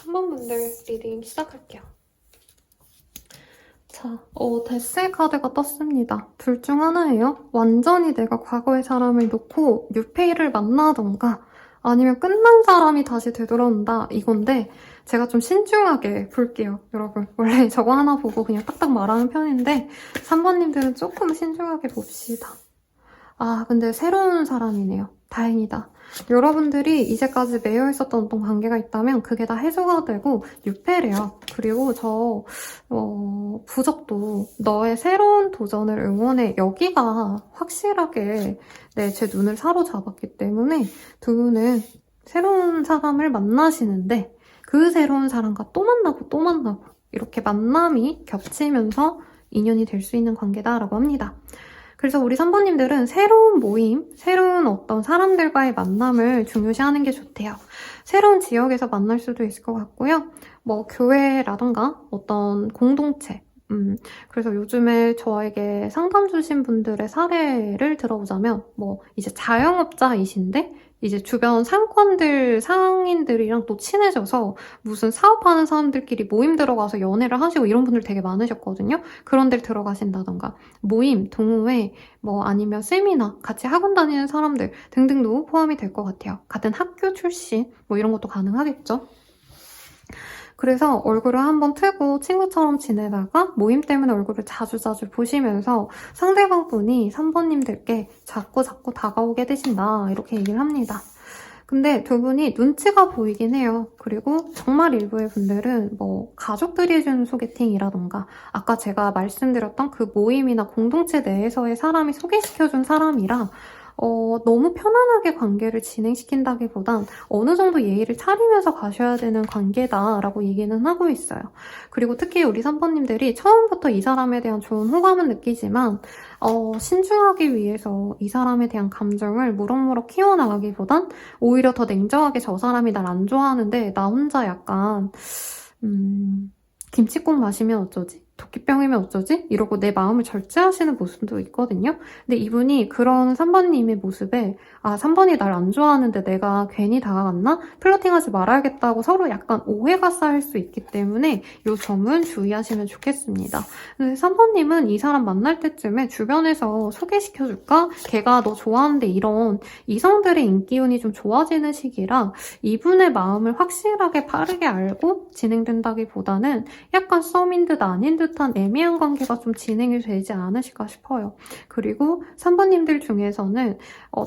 3번 분들 리딩 시작할게요. 자, 데스 카드가 떴습니다. 둘 중 하나예요. 완전히 내가 과거의 사람을 놓고 뉴페이를 만나던가 아니면 끝난 사람이 다시 되돌아온다 이건데 제가 좀 신중하게 볼게요, 여러분. 원래 저거 하나 보고 그냥 딱딱 말하는 편인데 3번님들은 조금 신중하게 봅시다. 아, 근데 새로운 사람이네요. 다행이다. 여러분들이 이제까지 매여 있었던 어떤 관계가 있다면 그게 다 해소가 되고 뉴페래요. 그리고 저 부적도 너의 새로운 도전을 응원해. 여기가 확실하게 제 눈을 사로잡았기 때문에 두 분은 새로운 사람을 만나시는데 그 새로운 사람과 또 만나고 또 만나고 이렇게 만남이 겹치면서 인연이 될 수 있는 관계다라고 합니다. 그래서 우리 3번님들은 새로운 모임, 새로운 어떤 사람들과의 만남을 중요시하는 게 좋대요. 새로운 지역에서 만날 수도 있을 것 같고요. 뭐 교회라던가 어떤 공동체. 그래서 요즘에 저에게 상담 주신 분들의 사례를 들어보자면 뭐 이제 자영업자이신데 이제 주변 상인들이랑 또 친해져서 무슨 사업하는 사람들끼리 모임 들어가서 연애를 하시고 이런 분들 되게 많으셨거든요. 그런 데를 들어가신다던가 모임, 동호회, 뭐 아니면 세미나, 같이 학원 다니는 사람들 등등도 포함이 될 것 같아요. 같은 학교 출신 뭐 이런 것도 가능하겠죠. 그래서 얼굴을 한번 트고 친구처럼 지내다가 모임 때문에 얼굴을 자주 보시면서 상대방 분이 3번님들께 자꾸 다가오게 되신다 이렇게 얘기를 합니다. 근데 두 분이 눈치가 보이긴 해요. 그리고 정말 일부의 분들은 뭐 가족들이 해주는 소개팅이라던가 아까 제가 말씀드렸던 그 모임이나 공동체 내에서의 사람이 소개시켜준 사람이라 너무 편안하게 관계를 진행시킨다기보단 어느 정도 예의를 차리면서 가셔야 되는 관계다라고 얘기는 하고 있어요. 그리고 특히 우리 3번님들이 처음부터 이 사람에 대한 좋은 호감은 느끼지만 신중하기 위해서 이 사람에 대한 감정을 무럭무럭 키워나가기보단 오히려 더 냉정하게 저 사람이 날 안 좋아하는데 나 혼자 약간 김치국 마시면 어쩌지? 도끼병이면 어쩌지? 이러고 내 마음을 절제하시는 모습도 있거든요. 근데 이분이 그런 3번님의 모습에 3번이 날 안 좋아하는데 내가 괜히 다가갔나? 플러팅하지 말아야겠다고 서로 약간 오해가 쌓일 수 있기 때문에 이 점은 주의하시면 좋겠습니다. 근데 3번님은 이 사람 만날 때쯤에 주변에서 소개시켜줄까? 걔가 너 좋아하는데 이런 이성들의 인기운이 좀 좋아지는 시기라 이분의 마음을 확실하게 빠르게 알고 진행된다기보다는 약간 썸인 듯 아닌 듯한 애매한 관계가 좀 진행이 되지 않으실까 싶어요. 그리고 3번님들 중에서는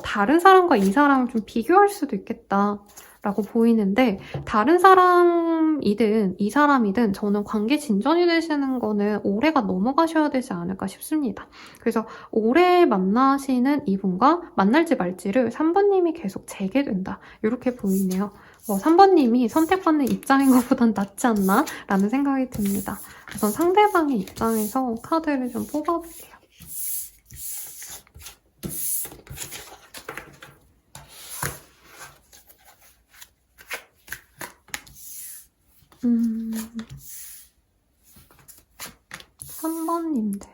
다른 사람과 이 사람을 좀 비교할 수도 있겠다라고 보이는데 다른 사람이든 이 사람이든 저는 관계 진전이 되시는 거는 올해가 넘어가셔야 되지 않을까 싶습니다. 그래서 올해 만나시는 이분과 만날지 말지를 3번님이 계속 재게 된다. 이렇게 보이네요. 3번님이 선택받는 입장인 것보단 낫지 않나? 라는 생각이 듭니다. 우선 상대방의 입장에서 카드를 좀 뽑아볼게요. 음... 3번님들.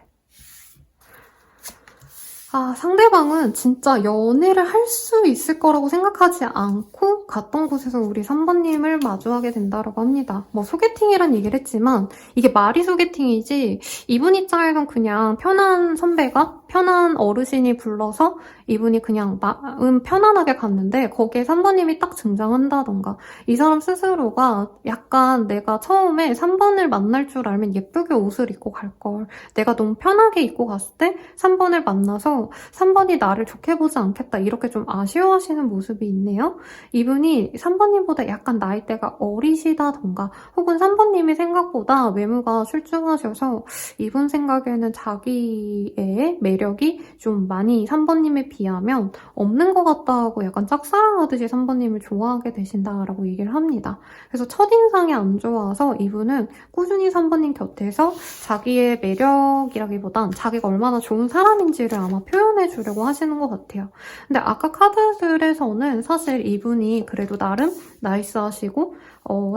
상대방은 진짜 연애를 할 수 있을 거라고 생각하지 않고 갔던 곳에서 우리 3번님을 마주하게 된다고 합니다. 뭐 소개팅이란 얘기를 했지만 이게 말이 소개팅이지 이분 입장에선 그냥 편한 선배가 편한 어르신이 불러서 이분이 그냥 마음 편안하게 갔는데 거기에 3번님이 딱 등장한다던가 이 사람 스스로가 약간 내가 처음에 3번을 만날 줄 알면 예쁘게 옷을 입고 갈걸 내가 너무 편하게 입고 갔을 때 3번을 만나서 3번이 나를 좋게 보지 않겠다 이렇게 좀 아쉬워하시는 모습이 있네요. 이분이 3번님보다 약간 나이대가 어리시다던가 혹은 3번님이 생각보다 외모가 출중하셔서 이분 생각에는 자기의 매력이 좀 많이 3번님에 비하면 없는 것 같다고 약간 짝사랑하듯이 3번님을 좋아하게 되신다라고 얘기를 합니다. 그래서 첫인상이 안 좋아서 이분은 꾸준히 3번님 곁에서 자기의 매력이라기보단 자기가 얼마나 좋은 사람인지를 아마 표현해 주려고 하시는 것 같아요. 근데 아까 카드들에서는 사실 이분이 그래도 나름 나이스하시고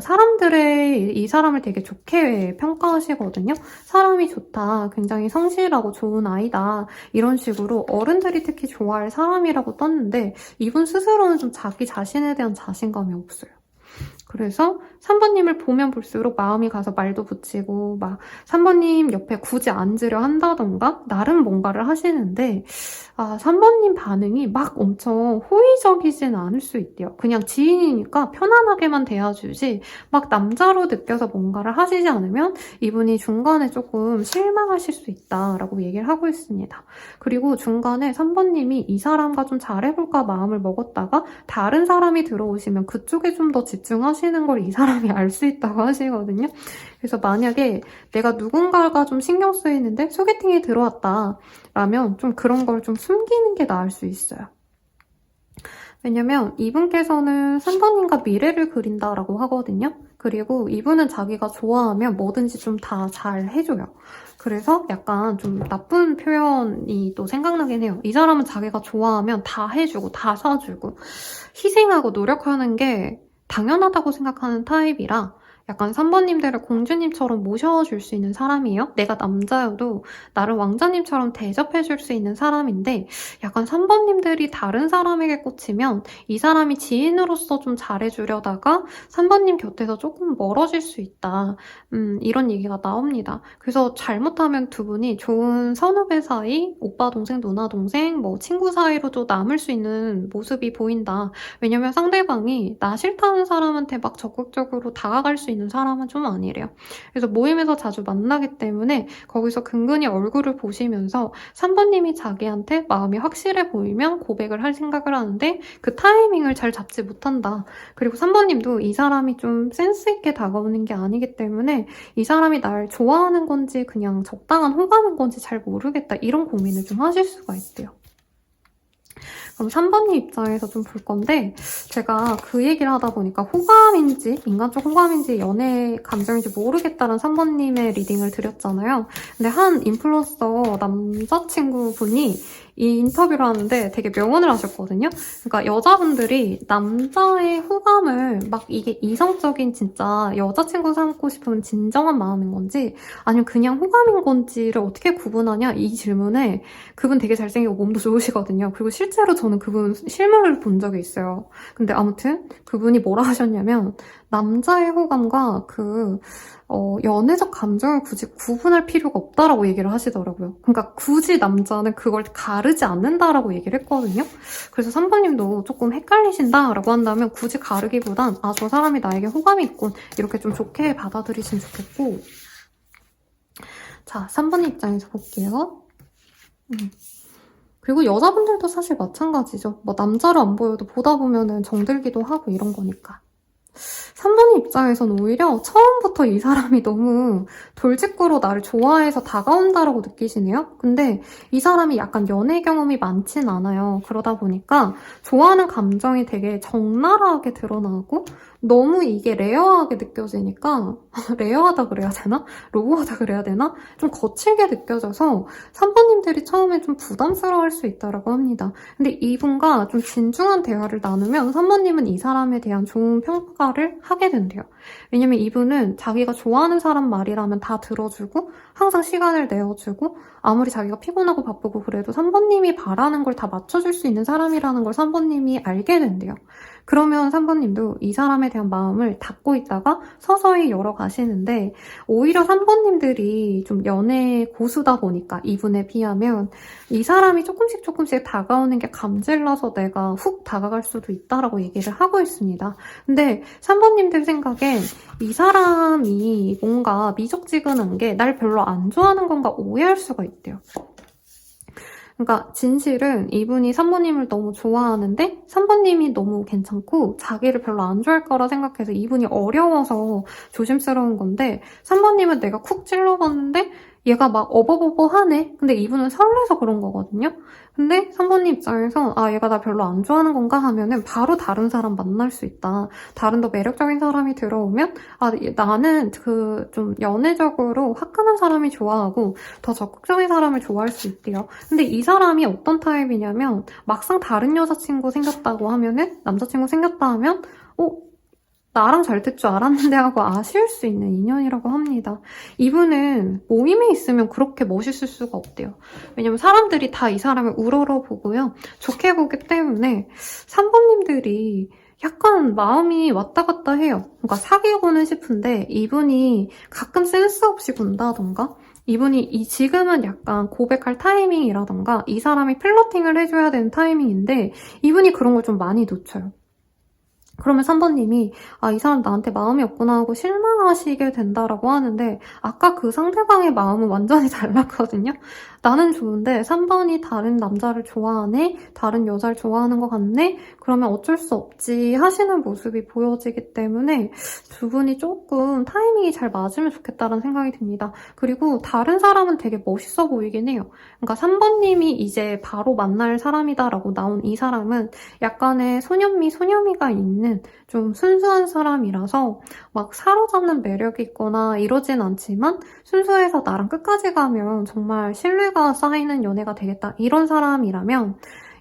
사람들의 이 사람을 되게 좋게 평가하시거든요. 사람이 좋다, 굉장히 성실하고 좋은 아이다 이런 식으로 어른들이 특히 좋아할 사람이라고 떴는데 이분 스스로는 좀 자기 자신에 대한 자신감이 없어요. 그래서 3번님을 보면 볼수록 마음이 가서 말도 붙이고 막 3번님 옆에 굳이 앉으려 한다던가 나름 뭔가를 하시는데 3번님 반응이 막 엄청 호의적이진 않을 수 있대요. 그냥 지인이니까 편안하게만 대해주지 막 남자로 느껴서 뭔가를 하시지 않으면 이분이 중간에 조금 실망하실 수 있다라고 얘기를 하고 있습니다. 그리고 중간에 3번님이 이 사람과 좀 잘해볼까 마음을 먹었다가 다른 사람이 들어오시면 그쪽에 좀 더 집중하시는 걸 이 사람이 알 수 있다고 하시거든요. 그래서 만약에 내가 누군가가 좀 신경 쓰이는데 소개팅이 들어왔다 라면 좀 그런 걸 좀 숨기는 게 나을 수 있어요. 왜냐면 이분께서는 3번님과 미래를 그린다라고 하거든요. 그리고 이분은 자기가 좋아하면 뭐든지 좀 다 잘 해줘요. 그래서 약간 좀 나쁜 표현이 또 생각나긴 해요. 이 사람은 자기가 좋아하면 다 해주고 다 사주고 희생하고 노력하는 게 당연하다고 생각하는 타입이라 약간 3번님들을 공주님처럼 모셔줄 수 있는 사람이에요. 내가 남자여도 나를 왕자님처럼 대접해줄 수 있는 사람인데 약간 3번님들이 다른 사람에게 꽂히면 이 사람이 지인으로서 좀 잘해주려다가 3번님 곁에서 조금 멀어질 수 있다. 이런 얘기가 나옵니다. 그래서 잘못하면 두 분이 좋은 선후배 사이, 오빠 동생, 누나 동생, 뭐 친구 사이로도 남을 수 있는 모습이 보인다. 왜냐면 상대방이 나 싫다는 사람한테 막 적극적으로 다가갈 수 있는 사람은 좀 아니래요. 그래서 모임에서 자주 만나기 때문에 거기서 근근히 얼굴을 보시면서 3번님이 자기한테 마음이 확실해 보이면 고백을 할 생각을 하는데 그 타이밍을 잘 잡지 못한다. 그리고 3번님도 이 사람이 좀 센스 있게 다가오는 게 아니기 때문에 이 사람이 날 좋아하는 건지 그냥 적당한 호감인 건지 잘 모르겠다. 이런 고민을 좀 하실 수가 있대요. 그럼 3번님 입장에서 좀 볼 건데 제가 그 얘기를 하다 보니까 호감인지 인간적 호감인지 연애 감정인지 모르겠다는 3번님의 리딩을 드렸잖아요. 근데 한 인플루언서 남자친구분이 이 인터뷰를 하는데 되게 명언을 하셨거든요. 그러니까 여자분들이 남자의 호감을 막 이게 이성적인 진짜 여자친구 삼고 싶은 진정한 마음인 건지 아니면 그냥 호감인 건지를 어떻게 구분하냐 이 질문에 그분 되게 잘생기고 몸도 좋으시거든요. 그리고 실제로 저는 그분 실물을 본 적이 있어요. 근데 아무튼 그분이 뭐라 하셨냐면 남자의 호감과 연애적 감정을 굳이 구분할 필요가 없다라고 얘기를 하시더라고요. 그러니까 굳이 남자는 그걸 가르지 않는다라고 얘기를 했거든요. 그래서 3번님도 조금 헷갈리신다라고 한다면 굳이 가르기보단 저 사람이 나에게 호감이 있군 이렇게 좀 좋게 받아들이시면 좋겠고 자, 3번 입장에서 볼게요. 그리고 여자분들도 사실 마찬가지죠. 뭐 남자를 안 보여도 보다 보면은 정들기도 하고 이런 거니까. 3번 입장에서는 오히려 처음부터 이 사람이 너무 돌직구로 나를 좋아해서 다가온다라고 느끼시네요. 근데 이 사람이 약간 연애 경험이 많진 않아요. 그러다 보니까 좋아하는 감정이 되게 적나라하게 드러나고 너무 이게 레어하게 느껴지니까 레어하다 그래야 되나? 로우하다 그래야 되나? 좀 거칠게 느껴져서 3번님들이 처음에 좀 부담스러워할 수 있다고 합니다. 근데 이분과 좀 진중한 대화를 나누면 3번님은 이 사람에 대한 좋은 평가를 하게 된대요. 왜냐면 이분은 자기가 좋아하는 사람 말이라면 다 들어주고 항상 시간을 내어주고 아무리 자기가 피곤하고 바쁘고 그래도 3번님이 바라는 걸 다 맞춰줄 수 있는 사람이라는 걸 3번님이 알게 된대요. 그러면 3번님도 이 사람에 대한 마음을 닫고 있다가 서서히 열어가시는데 오히려 3번님들이 좀 연애 고수다 보니까 이분에 비하면 이 사람이 조금씩 다가오는 게 감질나서 내가 훅 다가갈 수도 있다라고 얘기를 하고 있습니다. 근데 3번님들 생각엔 이 사람이 뭔가 미적지근한 게 날 별로 안 좋아하는 건가 오해할 수가 있대요. 그러니까 진실은 이분이 3번님을 너무 좋아하는데 3번님이 너무 괜찮고 자기를 별로 안 좋아할 거라 생각해서 이분이 어려워서 조심스러운 건데 3번님은 내가 쿡 찔러봤는데 얘가 막 어버버버하네? 근데 이분은 설레서 그런 거거든요? 근데 3번님 입장에서 얘가 나 별로 안 좋아하는 건가 하면은 바로 다른 사람 만날 수 있다. 다른 더 매력적인 사람이 들어오면 나는 좀 연애적으로 화끈한 사람이 좋아하고 더 적극적인 사람을 좋아할 수 있대요. 근데 이 사람이 어떤 타입이냐면 막상 다른 여자친구 생겼다고 하면은 남자친구 생겼다 하면 나랑 잘 될 줄 알았는데 하고 아쉬울 수 있는 인연이라고 합니다. 이분은 모임에 있으면 그렇게 멋있을 수가 없대요. 왜냐면 사람들이 다 이 사람을 우러러보고요. 좋게 보기 때문에 3번님들이 약간 마음이 왔다 갔다 해요. 그러니까 사귀고는 싶은데 이분이 가끔 센스 없이 군다던가 이분이 지금은 약간 고백할 타이밍이라던가 이 사람이 플러팅을 해줘야 되는 타이밍인데 이분이 그런 걸 좀 많이 놓쳐요. 그러면 3번님이 이 사람 나한테 마음이 없구나 하고 실망하시게 된다라고 하는데 아까 그 상대방의 마음은 완전히 달랐거든요. 나는 좋은데 3번이 다른 남자를 좋아하네? 다른 여자를 좋아하는 것 같네? 그러면 어쩔 수 없지 하시는 모습이 보여지기 때문에 두 분이 조금 타이밍이 잘 맞으면 좋겠다는 생각이 듭니다. 그리고 다른 사람은 되게 멋있어 보이긴 해요. 그러니까 3번님이 이제 바로 만날 사람이다라고 나온 이 사람은 약간의 소년미가 있는 좀 순수한 사람이라서 막 사로잡는 매력이 있거나 이러진 않지만 순수해서 나랑 끝까지 가면 정말 신뢰가 쌓이는 연애가 되겠다 이런 사람이라면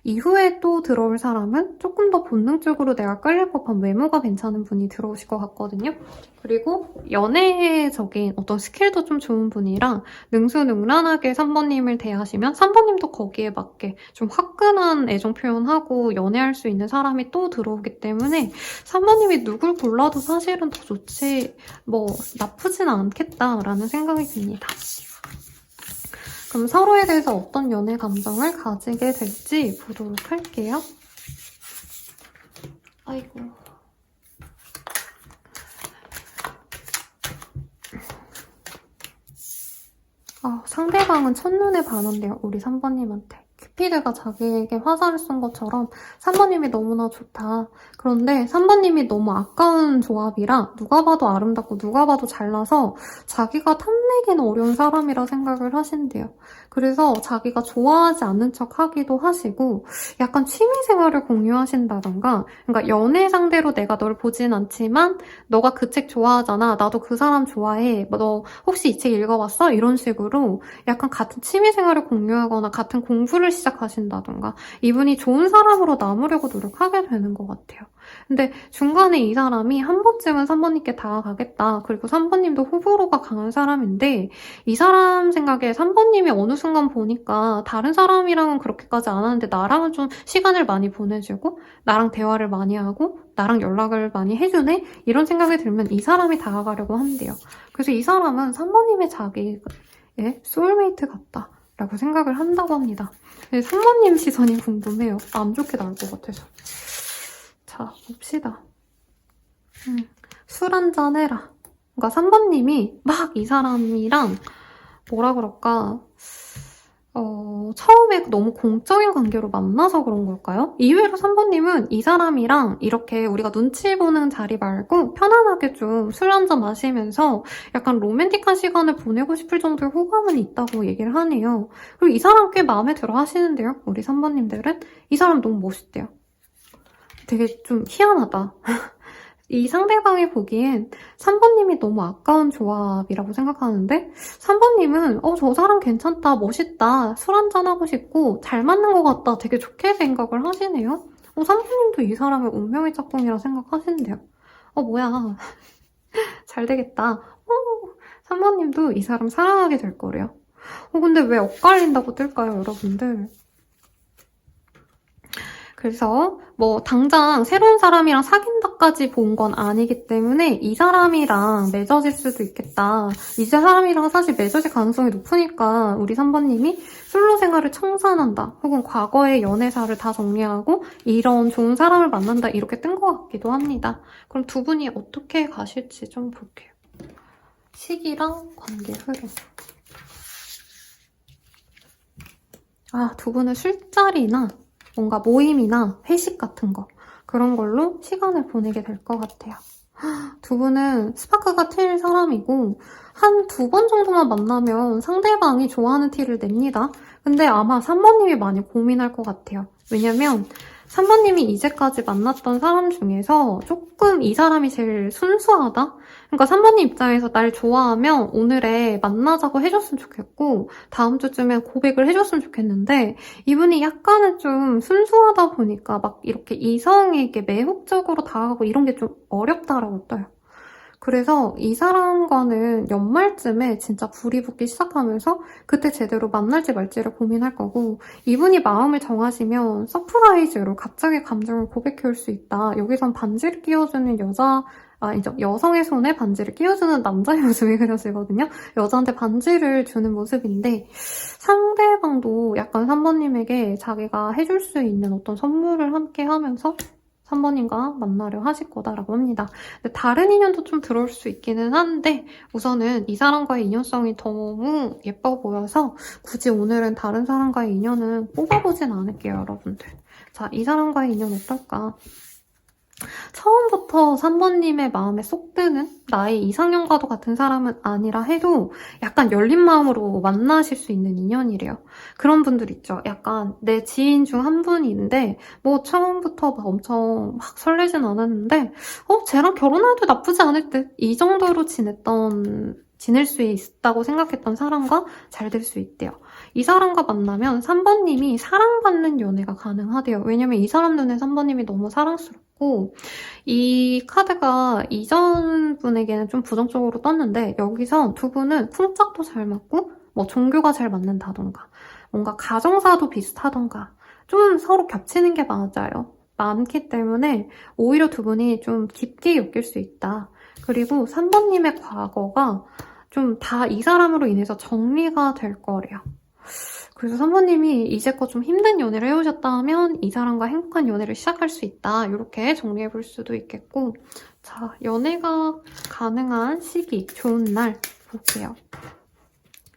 이후에 또 들어올 사람은 조금 더 본능적으로 내가 끌릴 법한 외모가 괜찮은 분이 들어오실 것 같거든요. 그리고 연애적인 어떤 스킬도 좀 좋은 분이랑 능수능란하게 3번님을 대하시면 3번님도 거기에 맞게 좀 화끈한 애정 표현하고 연애할 수 있는 사람이 또 들어오기 때문에 3번님이 누굴 골라도 사실은 더 좋지 나쁘진 않겠다라는 생각이 듭니다. 그럼 서로에 대해서 어떤 연애 감정을 가지게 될지 보도록 할게요. 아이고. 상대방은 첫눈에 반한대요. 우리 3번님한테. 큐피드가 자기에게 화살을 쏜 것처럼 3번님이 너무나 좋다. 그런데 3번님이 너무 아까운 조합이라 누가 봐도 아름답고 누가 봐도 잘나서 자기가 탐내기는 어려운 사람이라 생각을 하신대요. 그래서 자기가 좋아하지 않는 척 하기도 하시고 약간 취미생활을 공유하신다던가 그러니까 연애 상대로 내가 널 보진 않지만 너가 그 책 좋아하잖아. 나도 그 사람 좋아해. 너 혹시 이 책 읽어봤어? 이런 식으로 약간 같은 취미생활을 공유하거나 같은 공부를 시작하신다던가 이분이 좋은 사람으로 남으려고 노력하게 되는 것 같아요. 근데 중간에 이 사람이 한 번쯤은 3번님께 다가가겠다. 그리고 3번님도 호불호가 강한 사람인데 이 사람 생각에 3번님이 어느 순간 보니까 다른 사람이랑은 그렇게까지 안 하는데 나랑은 좀 시간을 많이 보내주고 나랑 대화를 많이 하고 나랑 연락을 많이 해주네? 이런 생각이 들면 이 사람이 다가가려고 한대요. 그래서 이 사람은 3번님의 자기의 소울메이트 같다. 라고 생각을 한다고 합니다. 3번님 시선이 궁금해요. 안 좋게 나올 것 같아서. 자, 봅시다. 술 한잔 해라. 그러니까 3번님이 막 이 사람이랑 뭐라 그럴까 처음에 너무 공적인 관계로 만나서 그런 걸까요? 이외로 3번님은 이 사람이랑 이렇게 우리가 눈치 보는 자리 말고 편안하게 좀 술 한잔 마시면서 약간 로맨틱한 시간을 보내고 싶을 정도의 호감은 있다고 얘기를 하네요. 그리고 이 사람 꽤 마음에 들어 하시는데요. 우리 3번님들은 이 사람 너무 멋있대요. 되게 좀 희한하다. 이 상대방이 보기엔 3번님이 너무 아까운 조합이라고 생각하는데 3번님은 저 사람 괜찮다, 멋있다, 술 한잔하고 싶고 잘 맞는 것 같다 되게 좋게 생각을 하시네요. 3번님도 이 사람의 운명의 짝꿍이라 생각하시는데요. 뭐야. 잘 되겠다. 3번님도 이 사람 사랑하게 될 거래요. 근데 왜 엇갈린다고 뜰까요, 여러분들? 그래서 당장 새로운 사람이랑 사귄다까지 본 건 아니기 때문에 이 사람이랑 맺어질 수도 있겠다. 이 사람이랑 사실 맺어질 가능성이 높으니까 우리 3번님이 솔로 생활을 청산한다. 혹은 과거의 연애사를 다 정리하고 이런 좋은 사람을 만난다. 이렇게 뜬 것 같기도 합니다. 그럼 두 분이 어떻게 가실지 좀 볼게요. 시기랑 관계 흐름. 두 분은 술자리나 뭔가 모임이나 회식 같은 거 그런 걸로 시간을 보내게 될 것 같아요. 두 분은 스파크가 튈 사람이고 한 2번 정도만 만나면 상대방이 좋아하는 티를 냅니다. 근데 아마 3번님이 많이 고민할 것 같아요. 왜냐면 3번님이 이제까지 만났던 사람 중에서 조금 이 사람이 제일 순수하다? 그러니까 3번님 입장에서 날 좋아하면 오늘에 만나자고 해줬으면 좋겠고 다음 주쯤엔 고백을 해줬으면 좋겠는데 이분이 약간은 좀 순수하다 보니까 막 이렇게 이성에게 매혹적으로 다가가고 이런 게 좀 어렵다라고 떠요. 그래서 이 사람과는 연말쯤에 진짜 불이 붙기 시작하면서 그때 제대로 만날지 말지를 고민할 거고, 이분이 마음을 정하시면 서프라이즈로 갑자기 감정을 고백해올 수 있다. 여기선 반지를 끼워주는 아니죠. 여성의 손에 반지를 끼워주는 남자의 모습이 그려지거든요. 여자한테 반지를 주는 모습인데, 상대방도 약간 3번님에게 자기가 해줄 수 있는 어떤 선물을 함께 하면서 3번님과 만나려 하실 거다라고 합니다. 근데 다른 인연도 좀 들어올 수 있기는 한데, 우선은 이 사람과의 인연성이 너무 예뻐 보여서 굳이 오늘은 다른 사람과의 인연은 뽑아보진 않을게요, 여러분들. 자, 이 사람과의 인연 어떨까? 처음부터 3번님의 마음에 쏙 드는 나의 이상형과도 같은 사람은 아니라 해도 약간 열린 마음으로 만나실 수 있는 인연이래요. 그런 분들 있죠. 약간 내 지인 중 한 분인데 뭐 처음부터 막 엄청 막 설레진 않았는데 쟤랑 결혼해도 나쁘지 않을 듯 이 정도로 지낼 수 있다고 생각했던 사람과 잘 될 수 있대요. 이 사람과 만나면 3번님이 사랑받는 연애가 가능하대요. 왜냐면 이 사람 눈에 3번님이 너무 사랑스럽고 이 카드가 이전 분에게는 좀 부정적으로 떴는데 여기서 두 분은 풍짝도 잘 맞고 뭐 종교가 잘 맞는다던가 뭔가 가정사도 비슷하던가 좀 서로 겹치는 게 맞아요. 많기 때문에 오히려 두 분이 좀 깊게 엮일 수 있다. 그리고 3번님의 과거가 좀 다 이 사람으로 인해서 정리가 될 거래요. 그래서 3번님이 이제껏 좀 힘든 연애를 해오셨다면 이 사람과 행복한 연애를 시작할 수 있다. 이렇게 정리해볼 수도 있겠고, 자, 연애가 가능한 시기, 좋은 날 볼게요.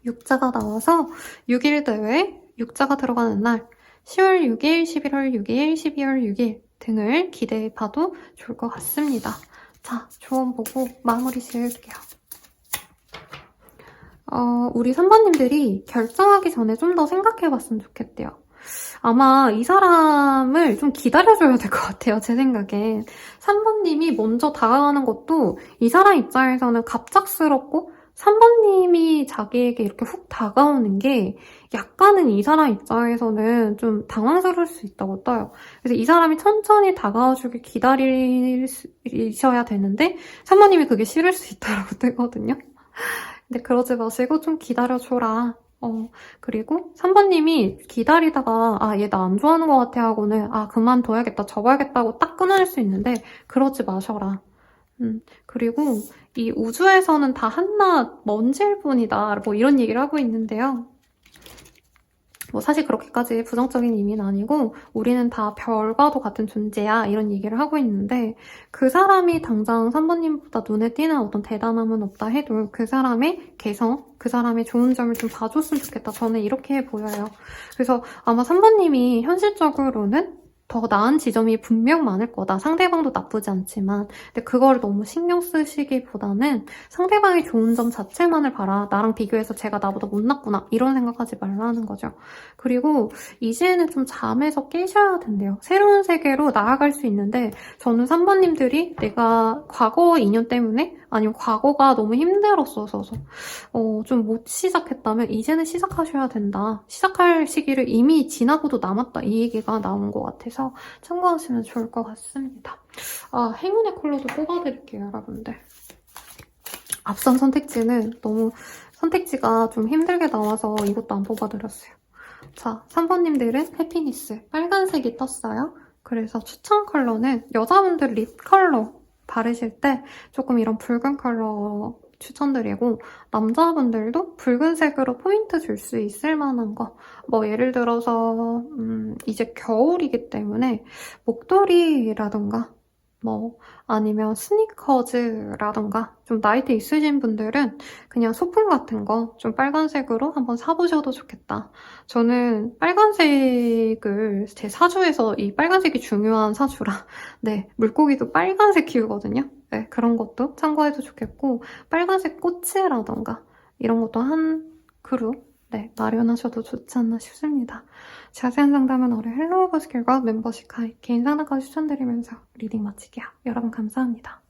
육자가 나와서 6일 대회, 육자가 들어가는 날, 10월 6일, 11월 6일, 12월 6일 등을 기대해봐도 좋을 것 같습니다. 자, 조언 보고 마무리 지을게요. 우리 3번님들이 결정하기 전에 좀 더 생각해봤으면 좋겠대요. 아마 이 사람을 좀 기다려줘야 될 것 같아요, 제 생각엔. 3번님이 먼저 다가가는 것도 이 사람 입장에서는 갑작스럽고 3번님이 자기에게 이렇게 훅 다가오는 게 약간은 이 사람 입장에서는 좀 당황스러울 수 있다고 떠요. 그래서 이 사람이 천천히 다가와주길 기다리셔야 되는데 3번님이 그게 싫을 수 있다고 뜨거든요. 근데 그러지 마시고 좀 기다려줘라. 그리고 3번님이 기다리다가 얘 나 안 좋아하는 것 같아 하고는 그만둬야겠다, 접어야겠다고 딱 끊어낼 수 있는데 그러지 마셔라. 그리고 이 우주에서는 다 한낱 먼지일 뿐이다. 뭐 이런 얘기를 하고 있는데요. 뭐 사실 그렇게까지 부정적인 의미는 아니고 우리는 다 별과도 같은 존재야 이런 얘기를 하고 있는데 그 사람이 당장 3번님보다 눈에 띄는 어떤 대단함은 없다 해도 그 사람의 개성, 그 사람의 좋은 점을 좀 봐줬으면 좋겠다. 저는 이렇게 보여요. 그래서 아마 3번님이 현실적으로는 더 나은 지점이 분명 많을 거다. 상대방도 나쁘지 않지만. 근데 그걸 너무 신경 쓰시기보다는 상대방의 좋은 점 자체만을 봐라. 나랑 비교해서 쟤가 나보다 못났구나. 이런 생각하지 말라는 거죠. 그리고 이제는 좀 잠에서 깨셔야 된대요. 새로운 세계로 나아갈 수 있는데 저는 3번님들이 내가 과거 인연 때문에 아니면 과거가 너무 힘들었어서 좀 못 시작했다면 이제는 시작하셔야 된다. 시작할 시기를 이미 지나고도 남았다. 이 얘기가 나온 것 같아서 참고하시면 좋을 것 같습니다. 행운의 컬러도 뽑아드릴게요, 여러분들. 앞선 선택지는 너무 선택지가 좀 힘들게 나와서 이것도 안 뽑아드렸어요. 자, 3번님들은 해피니스 빨간색이 떴어요. 그래서 추천 컬러는 여자분들 립 컬러 바르실 때 조금 이런 붉은 컬러 추천드리고 남자분들도 붉은색으로 포인트 줄 수 있을 만한 거 뭐 예를 들어서 이제 겨울이기 때문에 목도리라던가 뭐 아니면 스니커즈라던가 좀 나이대 있으신 분들은 그냥 소품 같은 거 좀 빨간색으로 한번 사보셔도 좋겠다. 저는 빨간색을 제 사주에서 이 빨간색이 중요한 사주라 네, 물고기도 빨간색 키우거든요. 네, 그런 것도 참고해도 좋겠고 빨간색 꽃이라던가 이런 것도 한 그루 마련하셔도 좋지 않나 싶습니다. 자세한 상담은 어뢰 헬로우버스킬과 멤버십 가입, 개인 상담까지 추천드리면서 리딩 마칠게요. 여러분 감사합니다.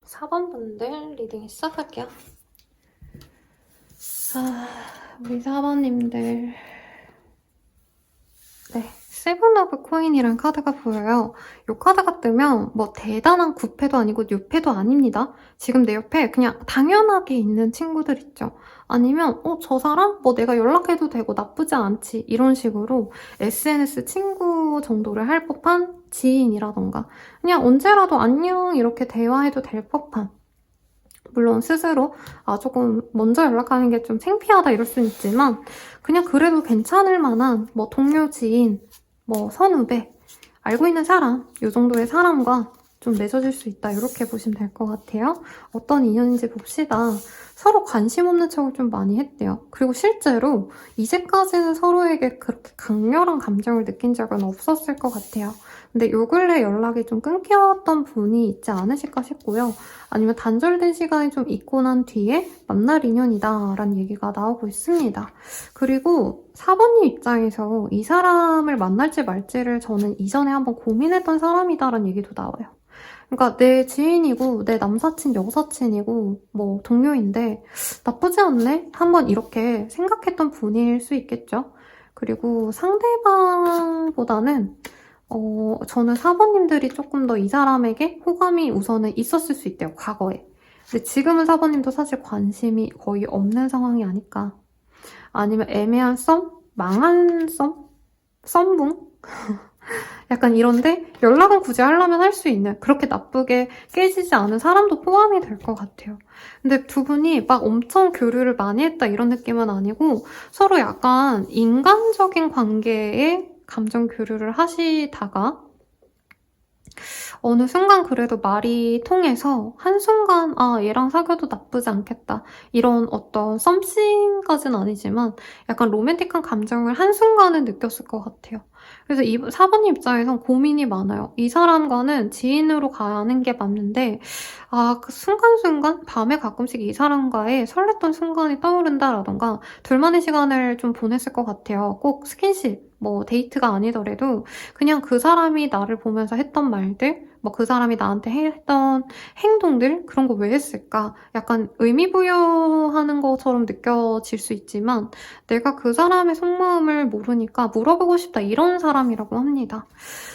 4번 분들 리딩 시작할게요. 우리 4번님들. 네, 세븐 오브 코인이란 카드가 보여요. 이 카드가 뜨면 뭐 대단한 구패도 아니고 뉴패도 아닙니다. 지금 내 옆에 그냥 당연하게 있는 친구들 있죠. 아니면 저 사람? 뭐 내가 연락해도 되고 나쁘지 않지. 이런 식으로 SNS 친구 정도를 할 법한 지인이라던가 그냥 언제라도 안녕 이렇게 대화해도 될 법한, 물론 스스로 조금 먼저 연락하는 게 좀 창피하다 이럴 수는 있지만 그냥 그래도 괜찮을 만한 뭐 동료, 지인, 뭐 선후배, 알고 있는 사람, 이 정도의 사람과 좀 맺어질 수 있다 이렇게 보시면 될 것 같아요. 어떤 인연인지 봅시다. 서로 관심 없는 척을 좀 많이 했대요. 그리고 실제로 이제까지는 서로에게 그렇게 강렬한 감정을 느낀 적은 없었을 것 같아요. 근데 요 근래 연락이 좀 끊겼던 분이 있지 않으실까 싶고요. 아니면 단절된 시간이 좀 있고 난 뒤에 만날 인연이다 라는 얘기가 나오고 있습니다. 그리고 4번님 입장에서 이 사람을 만날지 말지를 저는 이전에 한번 고민했던 사람이다 라는 얘기도 나와요. 그러니까 내 지인이고 내 남사친, 여사친이고 뭐 동료인데 나쁘지 않네? 한번 이렇게 생각했던 분일 수 있겠죠. 그리고 상대방보다는 저는 4번님들이 조금 더 이 사람에게 호감이 우선은 있었을 수 있대요, 과거에. 근데 지금은 4번님도 사실 관심이 거의 없는 상황이 아닐까. 아니면 애매한 썸? 망한 썸? 썸붕? 약간 이런데 연락은 굳이 하려면 할 수 있는, 그렇게 나쁘게 깨지지 않은 사람도 포함이 될 것 같아요. 근데 두 분이 막 엄청 교류를 많이 했다 이런 느낌은 아니고 서로 약간 인간적인 관계에 감정 교류를 하시다가 어느 순간 그래도 말이 통해서 한순간 얘랑 사귀어도 나쁘지 않겠다 이런 어떤 썸씽까지는 아니지만 약간 로맨틱한 감정을 한순간은 느꼈을 것 같아요. 그래서 이 4번님 입장에선 고민이 많아요. 이 사람과는 지인으로 가는 게 맞는데 그 순간순간 밤에 가끔씩 이 사람과의 설렜던 순간이 떠오른다라던가 둘만의 시간을 좀 보냈을 것 같아요. 꼭 스킨십, 뭐 데이트가 아니더라도 그냥 그 사람이 나를 보면서 했던 말들, 뭐 그 사람이 나한테 했던 행동들, 그런 거 왜 했을까? 약간 의미 부여하는 것처럼 느껴질 수 있지만 내가 그 사람의 속마음을 모르니까 물어보고 싶다 이런 사람이라고 합니다.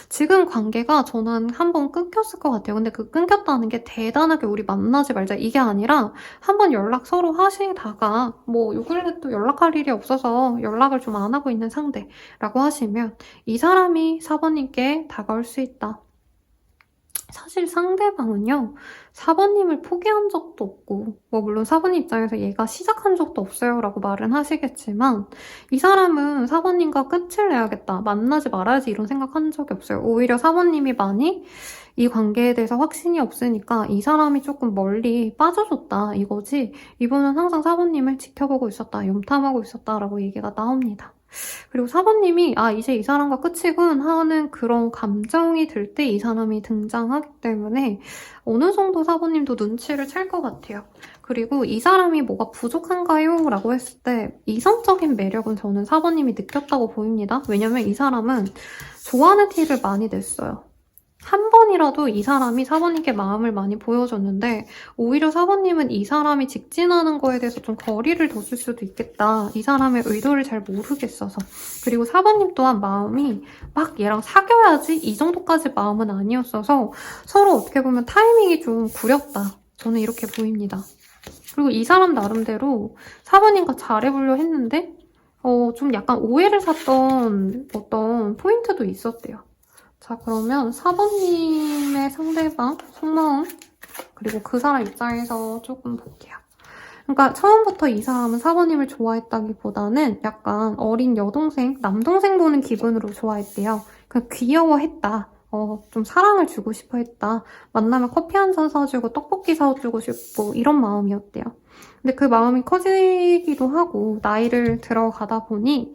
지금 관계가 저는 한번 끊겼을 것 같아요. 근데 그 끊겼다는 게 대단하게 우리 만나지 말자 이게 아니라 한번 연락 서로 하시다가 뭐 요 근래 또 연락할 일이 없어서 연락을 좀 안 하고 있는 상대라고 하시면 이 사람이 4번님께 다가올 수 있다. 사실 상대방은요, 4번님을 포기한 적도 없고, 뭐 물론 4번님 입장에서 얘가 시작한 적도 없어요 라고 말은 하시겠지만 이 사람은 4번님과 끝을 내야겠다, 만나지 말아야지 이런 생각한 적이 없어요. 오히려 4번님이 많이 이 관계에 대해서 확신이 없으니까 이 사람이 조금 멀리 빠져줬다 이거지, 이분은 항상 4번님을 지켜보고 있었다, 염탐하고 있었다라고 얘기가 나옵니다. 그리고 4번님이 이제 이 사람과 끝이군 하는 그런 감정이 들 때 이 사람이 등장하기 때문에 어느 정도 4번님도 눈치를 챌 것 같아요. 그리고 이 사람이 뭐가 부족한가요? 라고 했을 때 이성적인 매력은 저는 4번님이 느꼈다고 보입니다. 왜냐면 이 사람은 좋아하는 티를 많이 냈어요. 한 번이라도 이 사람이 4번님께 마음을 많이 보여줬는데 오히려 4번님은 이 사람이 직진하는 거에 대해서 좀 거리를 뒀을 수도 있겠다. 이 사람의 의도를 잘 모르겠어서. 그리고 4번님 또한 마음이 막 얘랑 사귀어야지 이 정도까지 마음은 아니었어서 서로 어떻게 보면 타이밍이 좀 구렸다. 저는 이렇게 보입니다. 그리고 이 사람 나름대로 4번님과 잘해보려 했는데 좀 약간 오해를 샀던 어떤 포인트도 있었대요. 자, 그러면 4번님의 상대방 속마음, 그리고 그 사람 입장에서 조금 볼게요. 그러니까 처음부터 이 사람은 4번님을 좋아했다기보다는 약간 어린 여동생, 남동생 보는 기분으로 좋아했대요. 그냥 귀여워했다. 좀 사랑을 주고 싶어 했다. 만나면 커피 한 잔 사주고 떡볶이 사주고 싶고 이런 마음이었대요. 근데 그 마음이 커지기도 하고 나이를 들어가다 보니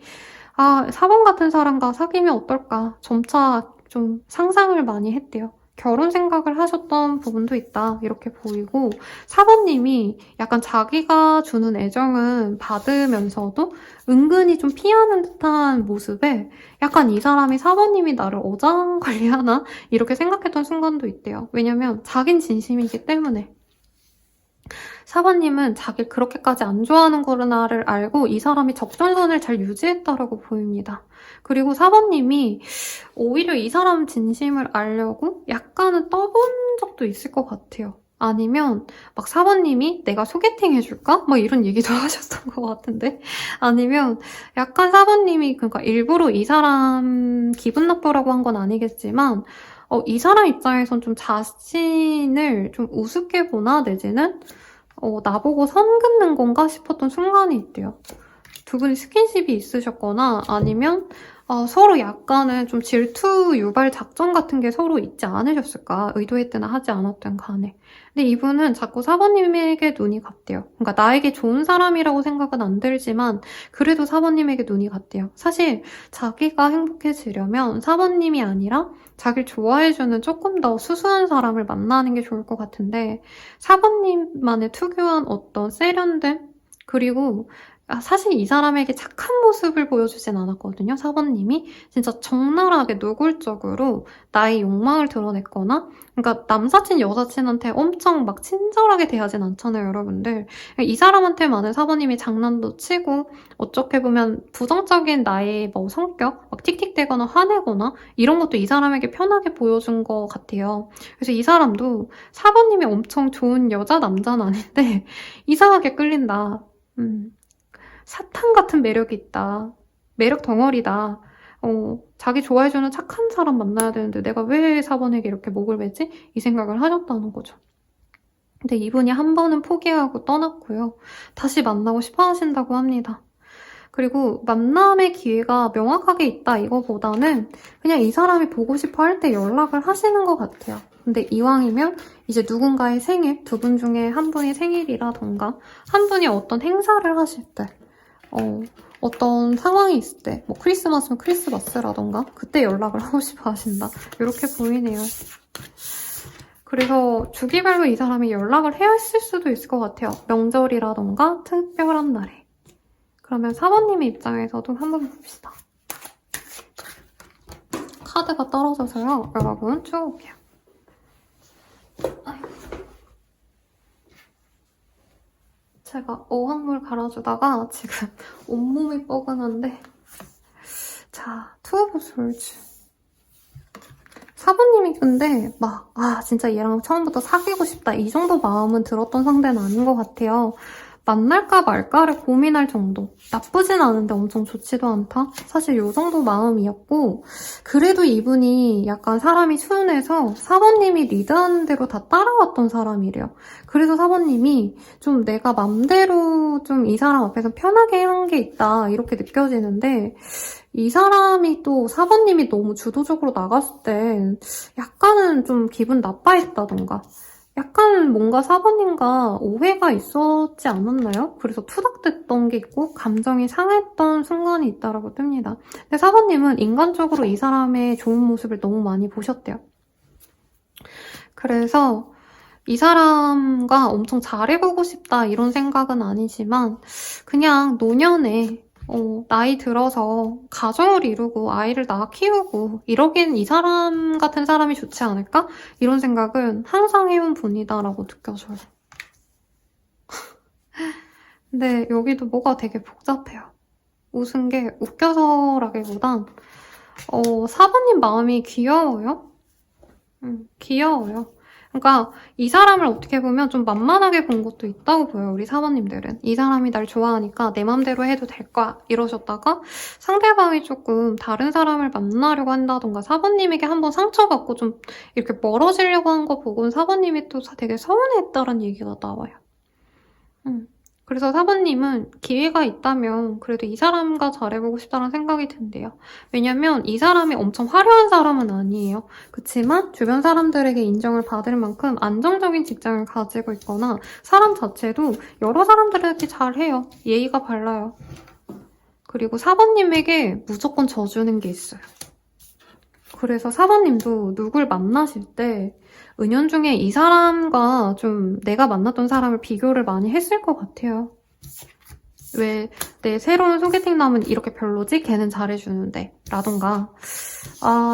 4번 같은 사람과 사귀면 어떨까? 점차 좀 상상을 많이 했대요. 결혼 생각을 하셨던 부분도 있다 이렇게 보이고 4번님이 약간 자기가 주는 애정은 받으면서도 은근히 좀 피하는 듯한 모습에 약간 이 사람이 4번님이 나를 어장관리하나? 이렇게 생각했던 순간도 있대요. 왜냐면 자긴 진심이기 때문에. 4번님은 자기를 그렇게까지 안 좋아하는 거를 알고 이 사람이 적정선을 잘 유지했다라고 보입니다. 그리고 4번님이 오히려 이 사람 진심을 알려고 약간은 떠본 적도 있을 것 같아요. 아니면 막 4번님이 내가 소개팅 해줄까? 막 이런 얘기도 하셨던 것 같은데. 아니면 약간 4번님이 그러니까 일부러 이 사람 기분 나쁘라고 한 건 아니겠지만 이 사람 입장에선 좀 자신을 좀 우습게 보나 내지는 나보고 선 긋는 건가 싶었던 순간이 있대요. 두 분이 스킨십이 있으셨거나 아니면 서로 약간은 좀 질투 유발 작전 같은 게 서로 있지 않으셨을까? 의도했든 하지 않았든 간에. 근데 이분은 자꾸 4번님에게 눈이 갔대요. 그러니까 나에게 좋은 사람이라고 생각은 안 들지만 그래도 4번님에게 눈이 갔대요. 사실 자기가 행복해지려면 4번님이 아니라 자기를 좋아해주는 조금 더 수수한 사람을 만나는 게 좋을 것 같은데 4번님만의 특유한 어떤 세련됨? 그리고 사실 이 사람에게 착한 모습을 보여주진 않았거든요. 4번님이 진짜 적나라하게 노골적으로 나의 욕망을 드러냈거나 그러니까 남사친 여사친한테 엄청 막 친절하게 대하진 않잖아요, 여러분들. 이 사람한테만은 4번님이 장난도 치고 어떻게 보면 부정적인 나의 뭐 성격 막 틱틱대거나 화내거나 이런 것도 이 사람에게 편하게 보여준 것 같아요. 그래서 이 사람도 4번님이 엄청 좋은 여자 남자는 아닌데 이상하게 끌린다. 사탄 같은 매력이 있다. 매력 덩어리다. 자기 좋아해주는 착한 사람 만나야 되는데 내가 왜 4번에게 이렇게 목을 매지? 이 생각을 하셨다는 거죠. 근데 이분이 한 번은 포기하고 떠났고요. 다시 만나고 싶어 하신다고 합니다. 그리고 만남의 기회가 명확하게 있다 이거보다는 그냥 이 사람이 보고 싶어 할 때 연락을 하시는 것 같아요. 근데 이왕이면 이제 누군가의 생일, 두 분 중에 한 분이 생일이라던가 한 분이 어떤 행사를 하실 때 어떤 상황이 있을 때, 뭐 크리스마스면 크리스마스라던가 그때 연락을 하고 싶어 하신다. 이렇게 보이네요. 그래서 주기별로 이 사람이 연락을 해야 했을 수도 있을 것 같아요. 명절이라던가 특별한 날에. 그러면 4번님의 입장에서도 한번 봅시다. 카드가 떨어져서요. 여러분 쭉 올게요. 제가 어항물 갈아주다가 지금 온몸이 뻐근한데 자, 투 오브 솔즈 4번님이 근데 막 진짜 얘랑 처음부터 사귀고 싶다 이 정도 마음은 들었던 상대는 아닌 것 같아요. 만날까 말까를 고민할 정도. 나쁘진 않은데 엄청 좋지도 않다? 사실 요 정도 마음이었고 그래도 이분이 약간 사람이 순해서 4번님이 리드하는 대로 다 따라왔던 사람이래요. 그래서 4번님이 좀 내가 맘대로 좀 이 사람 앞에서 편하게 한 게 있다 이렇게 느껴지는데 이 사람이 또 4번님이 너무 주도적으로 나갔을 때 약간은 좀 기분 나빠했다던가 약간 뭔가 4번님과 오해가 있었지 않았나요? 그래서 투닥댔던 게 있고 감정이 상했던 순간이 있다라고 뜹니다. 근데 4번님은 인간적으로 이 사람의 좋은 모습을 너무 많이 보셨대요. 그래서 이 사람과 엄청 잘해보고 싶다 이런 생각은 아니지만 그냥 노년에 나이 들어서 가정을 이루고 아이를 낳아 키우고 이러기엔 이 사람 같은 사람이 좋지 않을까? 이런 생각은 항상 해온 분이다라고 느껴져요. 근데 여기도 뭐가 되게 복잡해요. 웃은 게 웃겨서라기보단 4번님 마음이 귀여워요. 귀여워요. 그러니까 이 사람을 어떻게 보면 좀 만만하게 본 것도 있다고 보여요. 우리 4번님들은. 이 사람이 날 좋아하니까 내 맘대로 해도 될 거야 이러셨다가 상대방이 조금 다른 사람을 만나려고 한다던가 4번님에게 한번 상처받고 좀 이렇게 멀어지려고 한 거 보고는 4번님이 또 되게 서운해했다는 얘기가 나와요. 그래서 4번님은 기회가 있다면 그래도 이 사람과 잘해보고 싶다는 생각이 든대요. 왜냐면 이 사람이 엄청 화려한 사람은 아니에요. 그치만 주변 사람들에게 인정을 받을 만큼 안정적인 직장을 가지고 있거나 사람 자체도 여러 사람들에게 잘해요. 예의가 발라요. 그리고 4번님에게 무조건 져주는 게 있어요. 그래서 4번님도 누굴 만나실 때 은연중에 이 사람과 좀 내가 만났던 사람을 비교를 많이 했을 것 같아요. 왜 내 새로운 소개팅남은 이렇게 별로지? 걔는 잘해주는데 라던가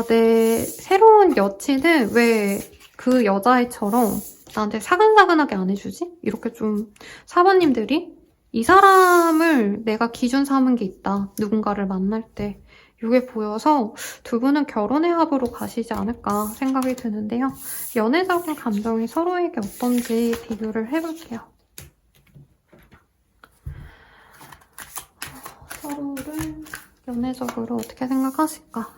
내 새로운 여친은 왜 그 여자애처럼 나한테 사근사근하게 안 해주지? 이렇게 좀 4번님들이 이 사람을 내가 기준 삼은 게 있다. 누군가를 만날 때. 이게 보여서 두 분은 결혼의 합으로 가시지 않을까 생각이 드는데요. 연애적인 감정이 서로에게 어떤지 비교를 해볼게요. 서로를 연애적으로 어떻게 생각하실까?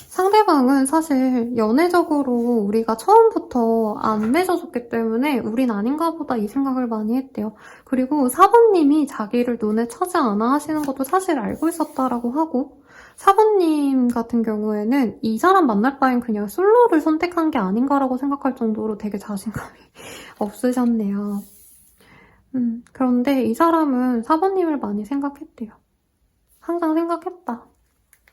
상대방은 사실 연애적으로 우리가 처음부터 안 맺어줬기 때문에 우린 아닌가 보다 이 생각을 많이 했대요. 그리고 4번님이 자기를 눈에 차지 않아 하시는 것도 사실 알고 있었다라고 하고 4번님 같은 경우에는 이 사람 만날 바엔 그냥 솔로를 선택한 게 아닌가라고 생각할 정도로 되게 자신감이 없으셨네요. 그런데 이 사람은 4번님을 많이 생각했대요. 항상 생각했다.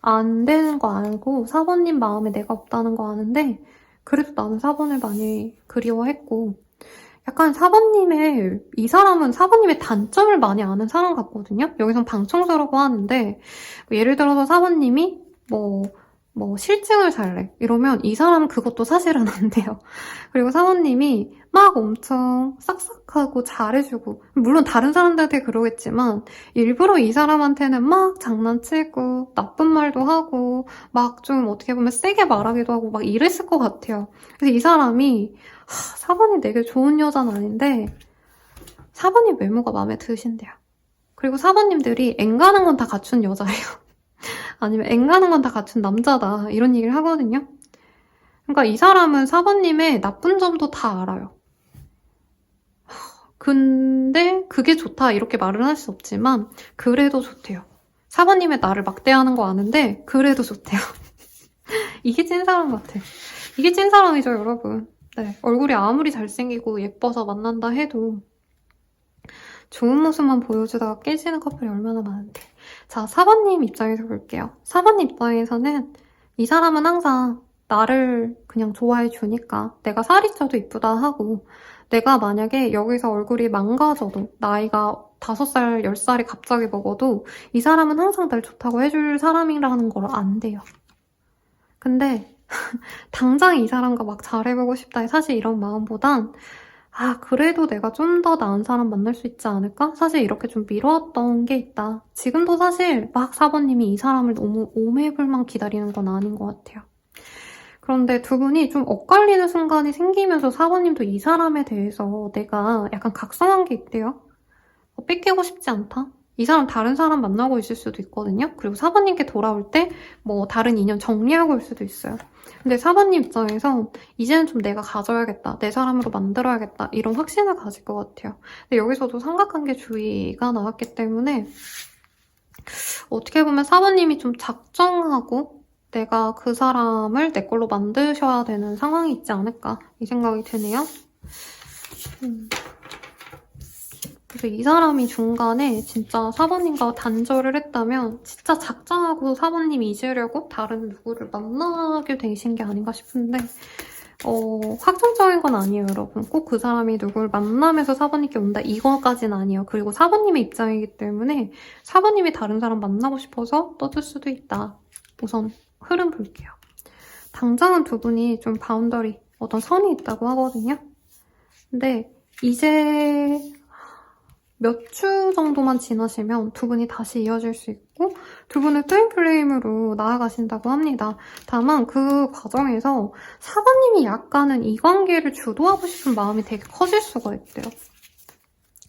안 되는 거 알고 4번님 마음에 내가 없다는 거 아는데 그래도 나는 4번을 많이 그리워했고 약간 4번님의 이 사람은 4번님의 단점을 많이 아는 사람 같거든요. 여기선 방청소라고 하는데 예를 들어서 4번님이 뭐 실증을 잘내 이러면 이 사람은 그것도 사실은 안 돼요. 그리고 4번님이 막 엄청 싹싹하고 잘해주고 물론 다른 사람들한테 그러겠지만 일부러 이 사람한테는 막 장난치고 나쁜 말도 하고 막 좀 어떻게 보면 세게 말하기도 하고 막 이랬을 것 같아요. 그래서 이 사람이 4번이 되게 좋은 여자는 아닌데 4번님 외모가 마음에 드신대요. 그리고 4번님들이 앵가는 건 다 갖춘 여자예요. 아니면 앵가는 건 다 갖춘 남자다 이런 얘기를 하거든요. 그러니까 이 사람은 4번님의 나쁜 점도 다 알아요. 근데 그게 좋다 이렇게 말은 할 수 없지만 그래도 좋대요. 4번님의 나를 막대하는 거 아는데 그래도 좋대요. 이게 찐사람 같아. 이게 찐사람이죠 여러분. 네, 얼굴이 아무리 잘생기고 예뻐서 만난다 해도 좋은 모습만 보여주다가 깨지는 커플이 얼마나 많은데. 자, 4번님 입장에서 볼게요. 4번님 입장에서는 이 사람은 항상 나를 그냥 좋아해 주니까 내가 살이 쪄도 이쁘다 하고 내가 만약에 여기서 얼굴이 망가져도 나이가 5살, 10살이 갑자기 먹어도 이 사람은 항상 날 좋다고 해줄 사람이라는 걸 안대요. 근데 당장 이 사람과 막 잘해보고 싶다 사실 이런 마음보단 그래도 내가 좀 더 나은 사람 만날 수 있지 않을까? 사실 이렇게 좀 미뤄왔던 게 있다. 지금도 사실 막 4번님이 이 사람을 너무 오매불만 기다리는 건 아닌 것 같아요. 그런데 두 분이 좀 엇갈리는 순간이 생기면서 4번님도 이 사람에 대해서 내가 약간 각성한 게 있대요. 뺏기고 싶지 않다? 이 사람 다른 사람 만나고 있을 수도 있거든요. 그리고 4번님께 돌아올 때 뭐 다른 인연 정리하고 올 수도 있어요. 근데 4번님 입장에서 이제는 좀 내가 가져야겠다. 내 사람으로 만들어야겠다. 이런 확신을 가질 것 같아요. 근데 여기서도 삼각관계 주의가 나왔기 때문에 어떻게 보면 4번님이 좀 작정하고 내가 그 사람을 내 걸로 만드셔야 되는 상황이 있지 않을까 이 생각이 드네요. 그래서 이 사람이 중간에 진짜 4번님과 단절을 했다면 진짜 작정하고 4번님이 잊으려고 다른 누구를 만나게 되신 게 아닌가 싶은데 확정적인 건 아니에요, 여러분. 꼭 그 사람이 누굴 만나면서 4번님께 온다 이거까지는 아니에요. 그리고 4번님의 입장이기 때문에 4번님이 다른 사람 만나고 싶어서 떠들 수도 있다. 우선 흐름 볼게요. 당장은 두 분이 좀 바운더리, 어떤 선이 있다고 하거든요. 근데 이제 몇 주 정도만 지나시면 두 분이 다시 이어질 수 있고 두 분은 트윈플레임으로 나아가신다고 합니다. 다만 그 과정에서 4번님이 약간은 이 관계를 주도하고 싶은 마음이 되게 커질 수가 있대요.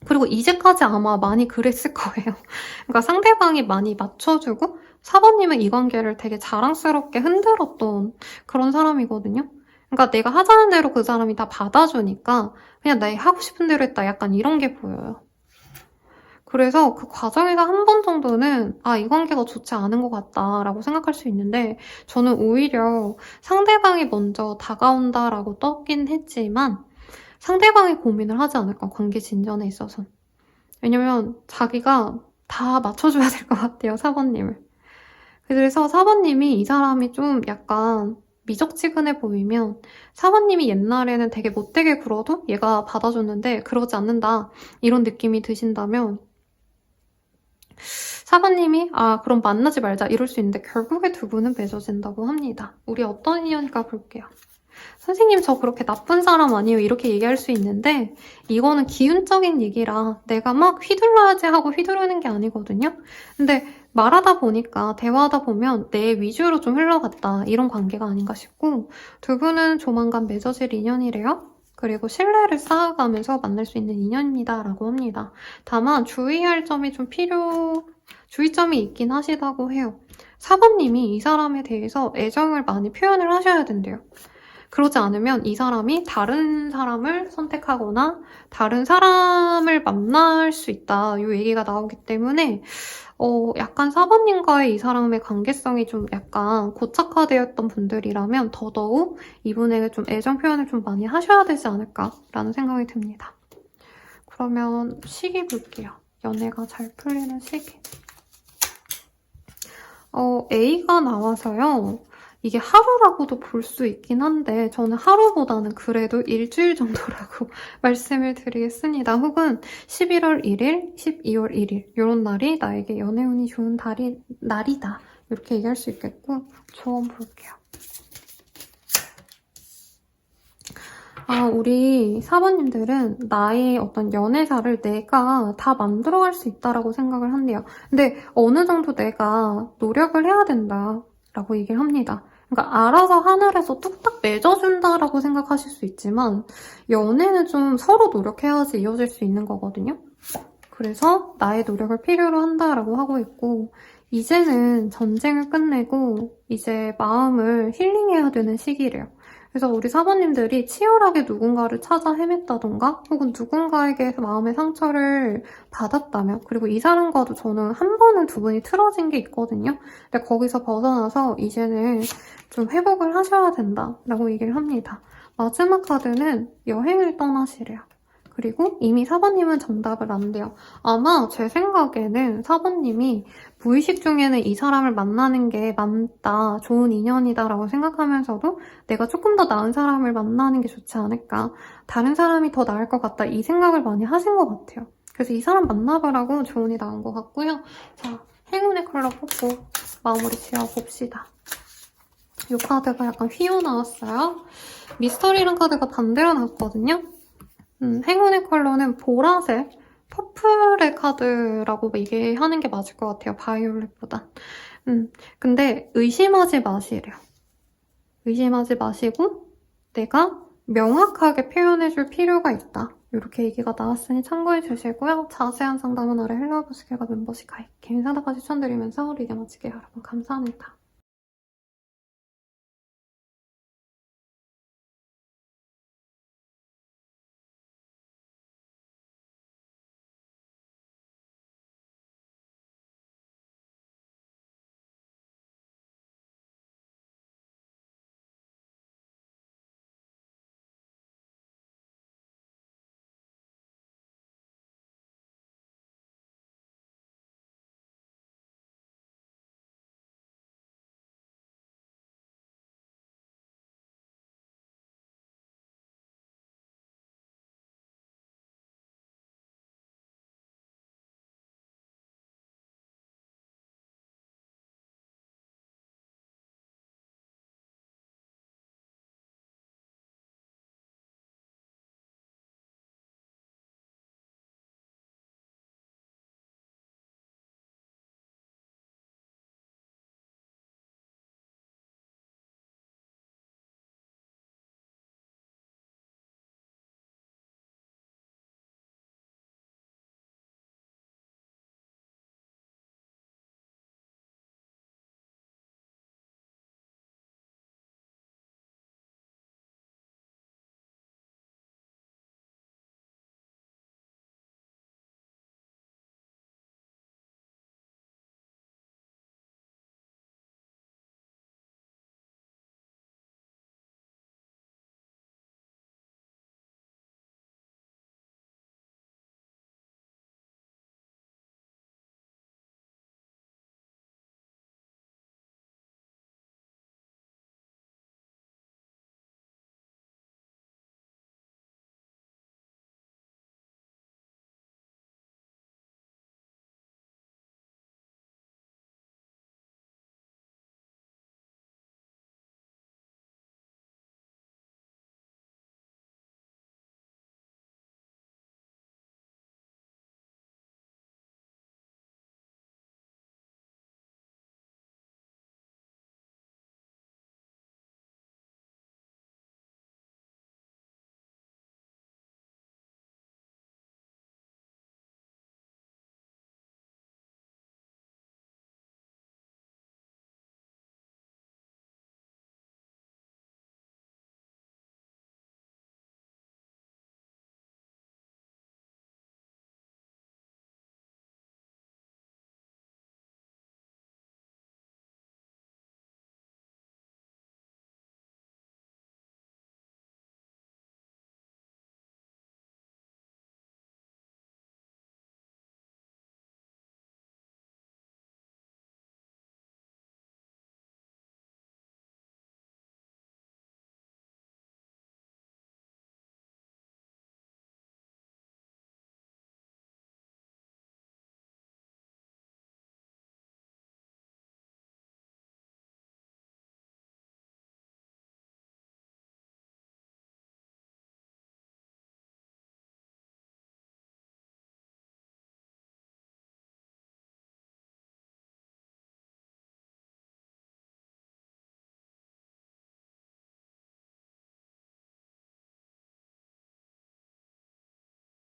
그리고 이제까지 아마 많이 그랬을 거예요. 그러니까 상대방이 많이 맞춰주고 4번님은 이 관계를 되게 자랑스럽게 흔들었던 그런 사람이거든요. 그러니까 내가 하자는 대로 그 사람이 다 받아주니까 그냥 내 하고 싶은 대로 했다 약간 이런 게 보여요. 그래서 그 과정에서 한 번 정도는 이 관계가 좋지 않은 것 같다라고 생각할 수 있는데 저는 오히려 상대방이 먼저 다가온다라고 떴긴 했지만 상대방이 고민을 하지 않을까, 관계 진전에 있어서. 왜냐면 자기가 다 맞춰줘야 될 것 같아요, 4번님을. 그래서 4번님이 이 사람이 좀 약간 미적지근해 보이면 4번님이 옛날에는 되게 못되게 굴어도 얘가 받아줬는데 그러지 않는다 이런 느낌이 드신다면 4번님이 그럼 만나지 말자 이럴 수 있는데 결국에 두 분은 맺어진다고 합니다. 우리 어떤 인연일까 볼게요. 선생님 저 그렇게 나쁜 사람 아니에요 이렇게 얘기할 수 있는데 이거는 기운적인 얘기라 내가 막 휘둘러야지 하고 휘두르는 게 아니거든요. 근데 말하다 보니까 대화하다 보면 내 위주로 좀 흘러갔다 이런 관계가 아닌가 싶고 두 분은 조만간 맺어질 인연이래요. 그리고 신뢰를 쌓아가면서 만날 수 있는 인연입니다 라고 합니다. 다만 주의할 점이 주의점이 있긴 하시다고 해요. 4번님이 이 사람에 대해서 애정을 많이 표현을 하셔야 된대요. 그러지 않으면 이 사람이 다른 사람을 선택하거나 다른 사람을 만날 수 있다. 이 얘기가 나오기 때문에 약간 4번님과의 이 사람의 관계성이 좀 약간 고착화되었던 분들이라면 더더욱 이분에게 좀 애정 표현을 좀 많이 하셔야 되지 않을까라는 생각이 듭니다. 그러면 시기 볼게요. 연애가 잘 풀리는 시기. A가 나와서요. 이게 하루라고도 볼 수 있긴 한데 저는 하루보다는 그래도 일주일 정도라고 말씀을 드리겠습니다. 혹은 11월 1일, 12월 1일 이런 날이 나에게 연애운이 좋은 날이다. 이렇게 얘기할 수 있겠고 조언 볼게요. 우리 사모님들은 나의 어떤 연애사를 내가 다 만들어갈 수 있다라고 생각을 한대요. 근데 어느 정도 내가 노력을 해야 된다라고 얘기를 합니다. 그러니까 알아서 하늘에서 뚝딱 맺어준다라고 생각하실 수 있지만 연애는 좀 서로 노력해야지 이어질 수 있는 거거든요. 그래서 나의 노력을 필요로 한다라고 하고 있고 이제는 전쟁을 끝내고 이제 마음을 힐링해야 되는 시기래요. 그래서 우리 사모님들이 치열하게 누군가를 찾아 헤맸다던가 혹은 누군가에게 마음의 상처를 받았다면 그리고 이 사람과도 저는 한 번은 두 분이 틀어진 게 있거든요. 근데 거기서 벗어나서 이제는 좀 회복을 하셔야 된다라고 얘기를 합니다. 마지막 카드는 여행을 떠나시래요. 그리고 이미 4번님은 정답을 안 돼요. 아마 제 생각에는 4번님이 무의식 중에는 이 사람을 만나는 게 맞다, 좋은 인연이다라고 생각하면서도 내가 조금 더 나은 사람을 만나는 게 좋지 않을까, 다른 사람이 더 나을 것 같다 이 생각을 많이 하신 것 같아요. 그래서 이 사람 만나보라고 조언이 나온 것 같고요. 자, 행운의 컬러 뽑고 마무리 지어봅시다. 이 카드가 약간 휘어 나왔어요. 미스터리란 카드가 반대로 나왔거든요. 행운의 컬러는 보라색, 퍼플의 카드라고 얘기하는 게 맞을 것 같아요. 바이올렛보단. 근데 의심하지 마시래요. 의심하지 마시고 내가 명확하게 표현해줄 필요가 있다. 이렇게 얘기가 나왔으니 참고해 주시고요. 자세한 상담은 아래 헬로우버스케가 멤버십 가입, 개인 상담까지 추천드리면서 리딩 마칠게요. 여러분 감사합니다.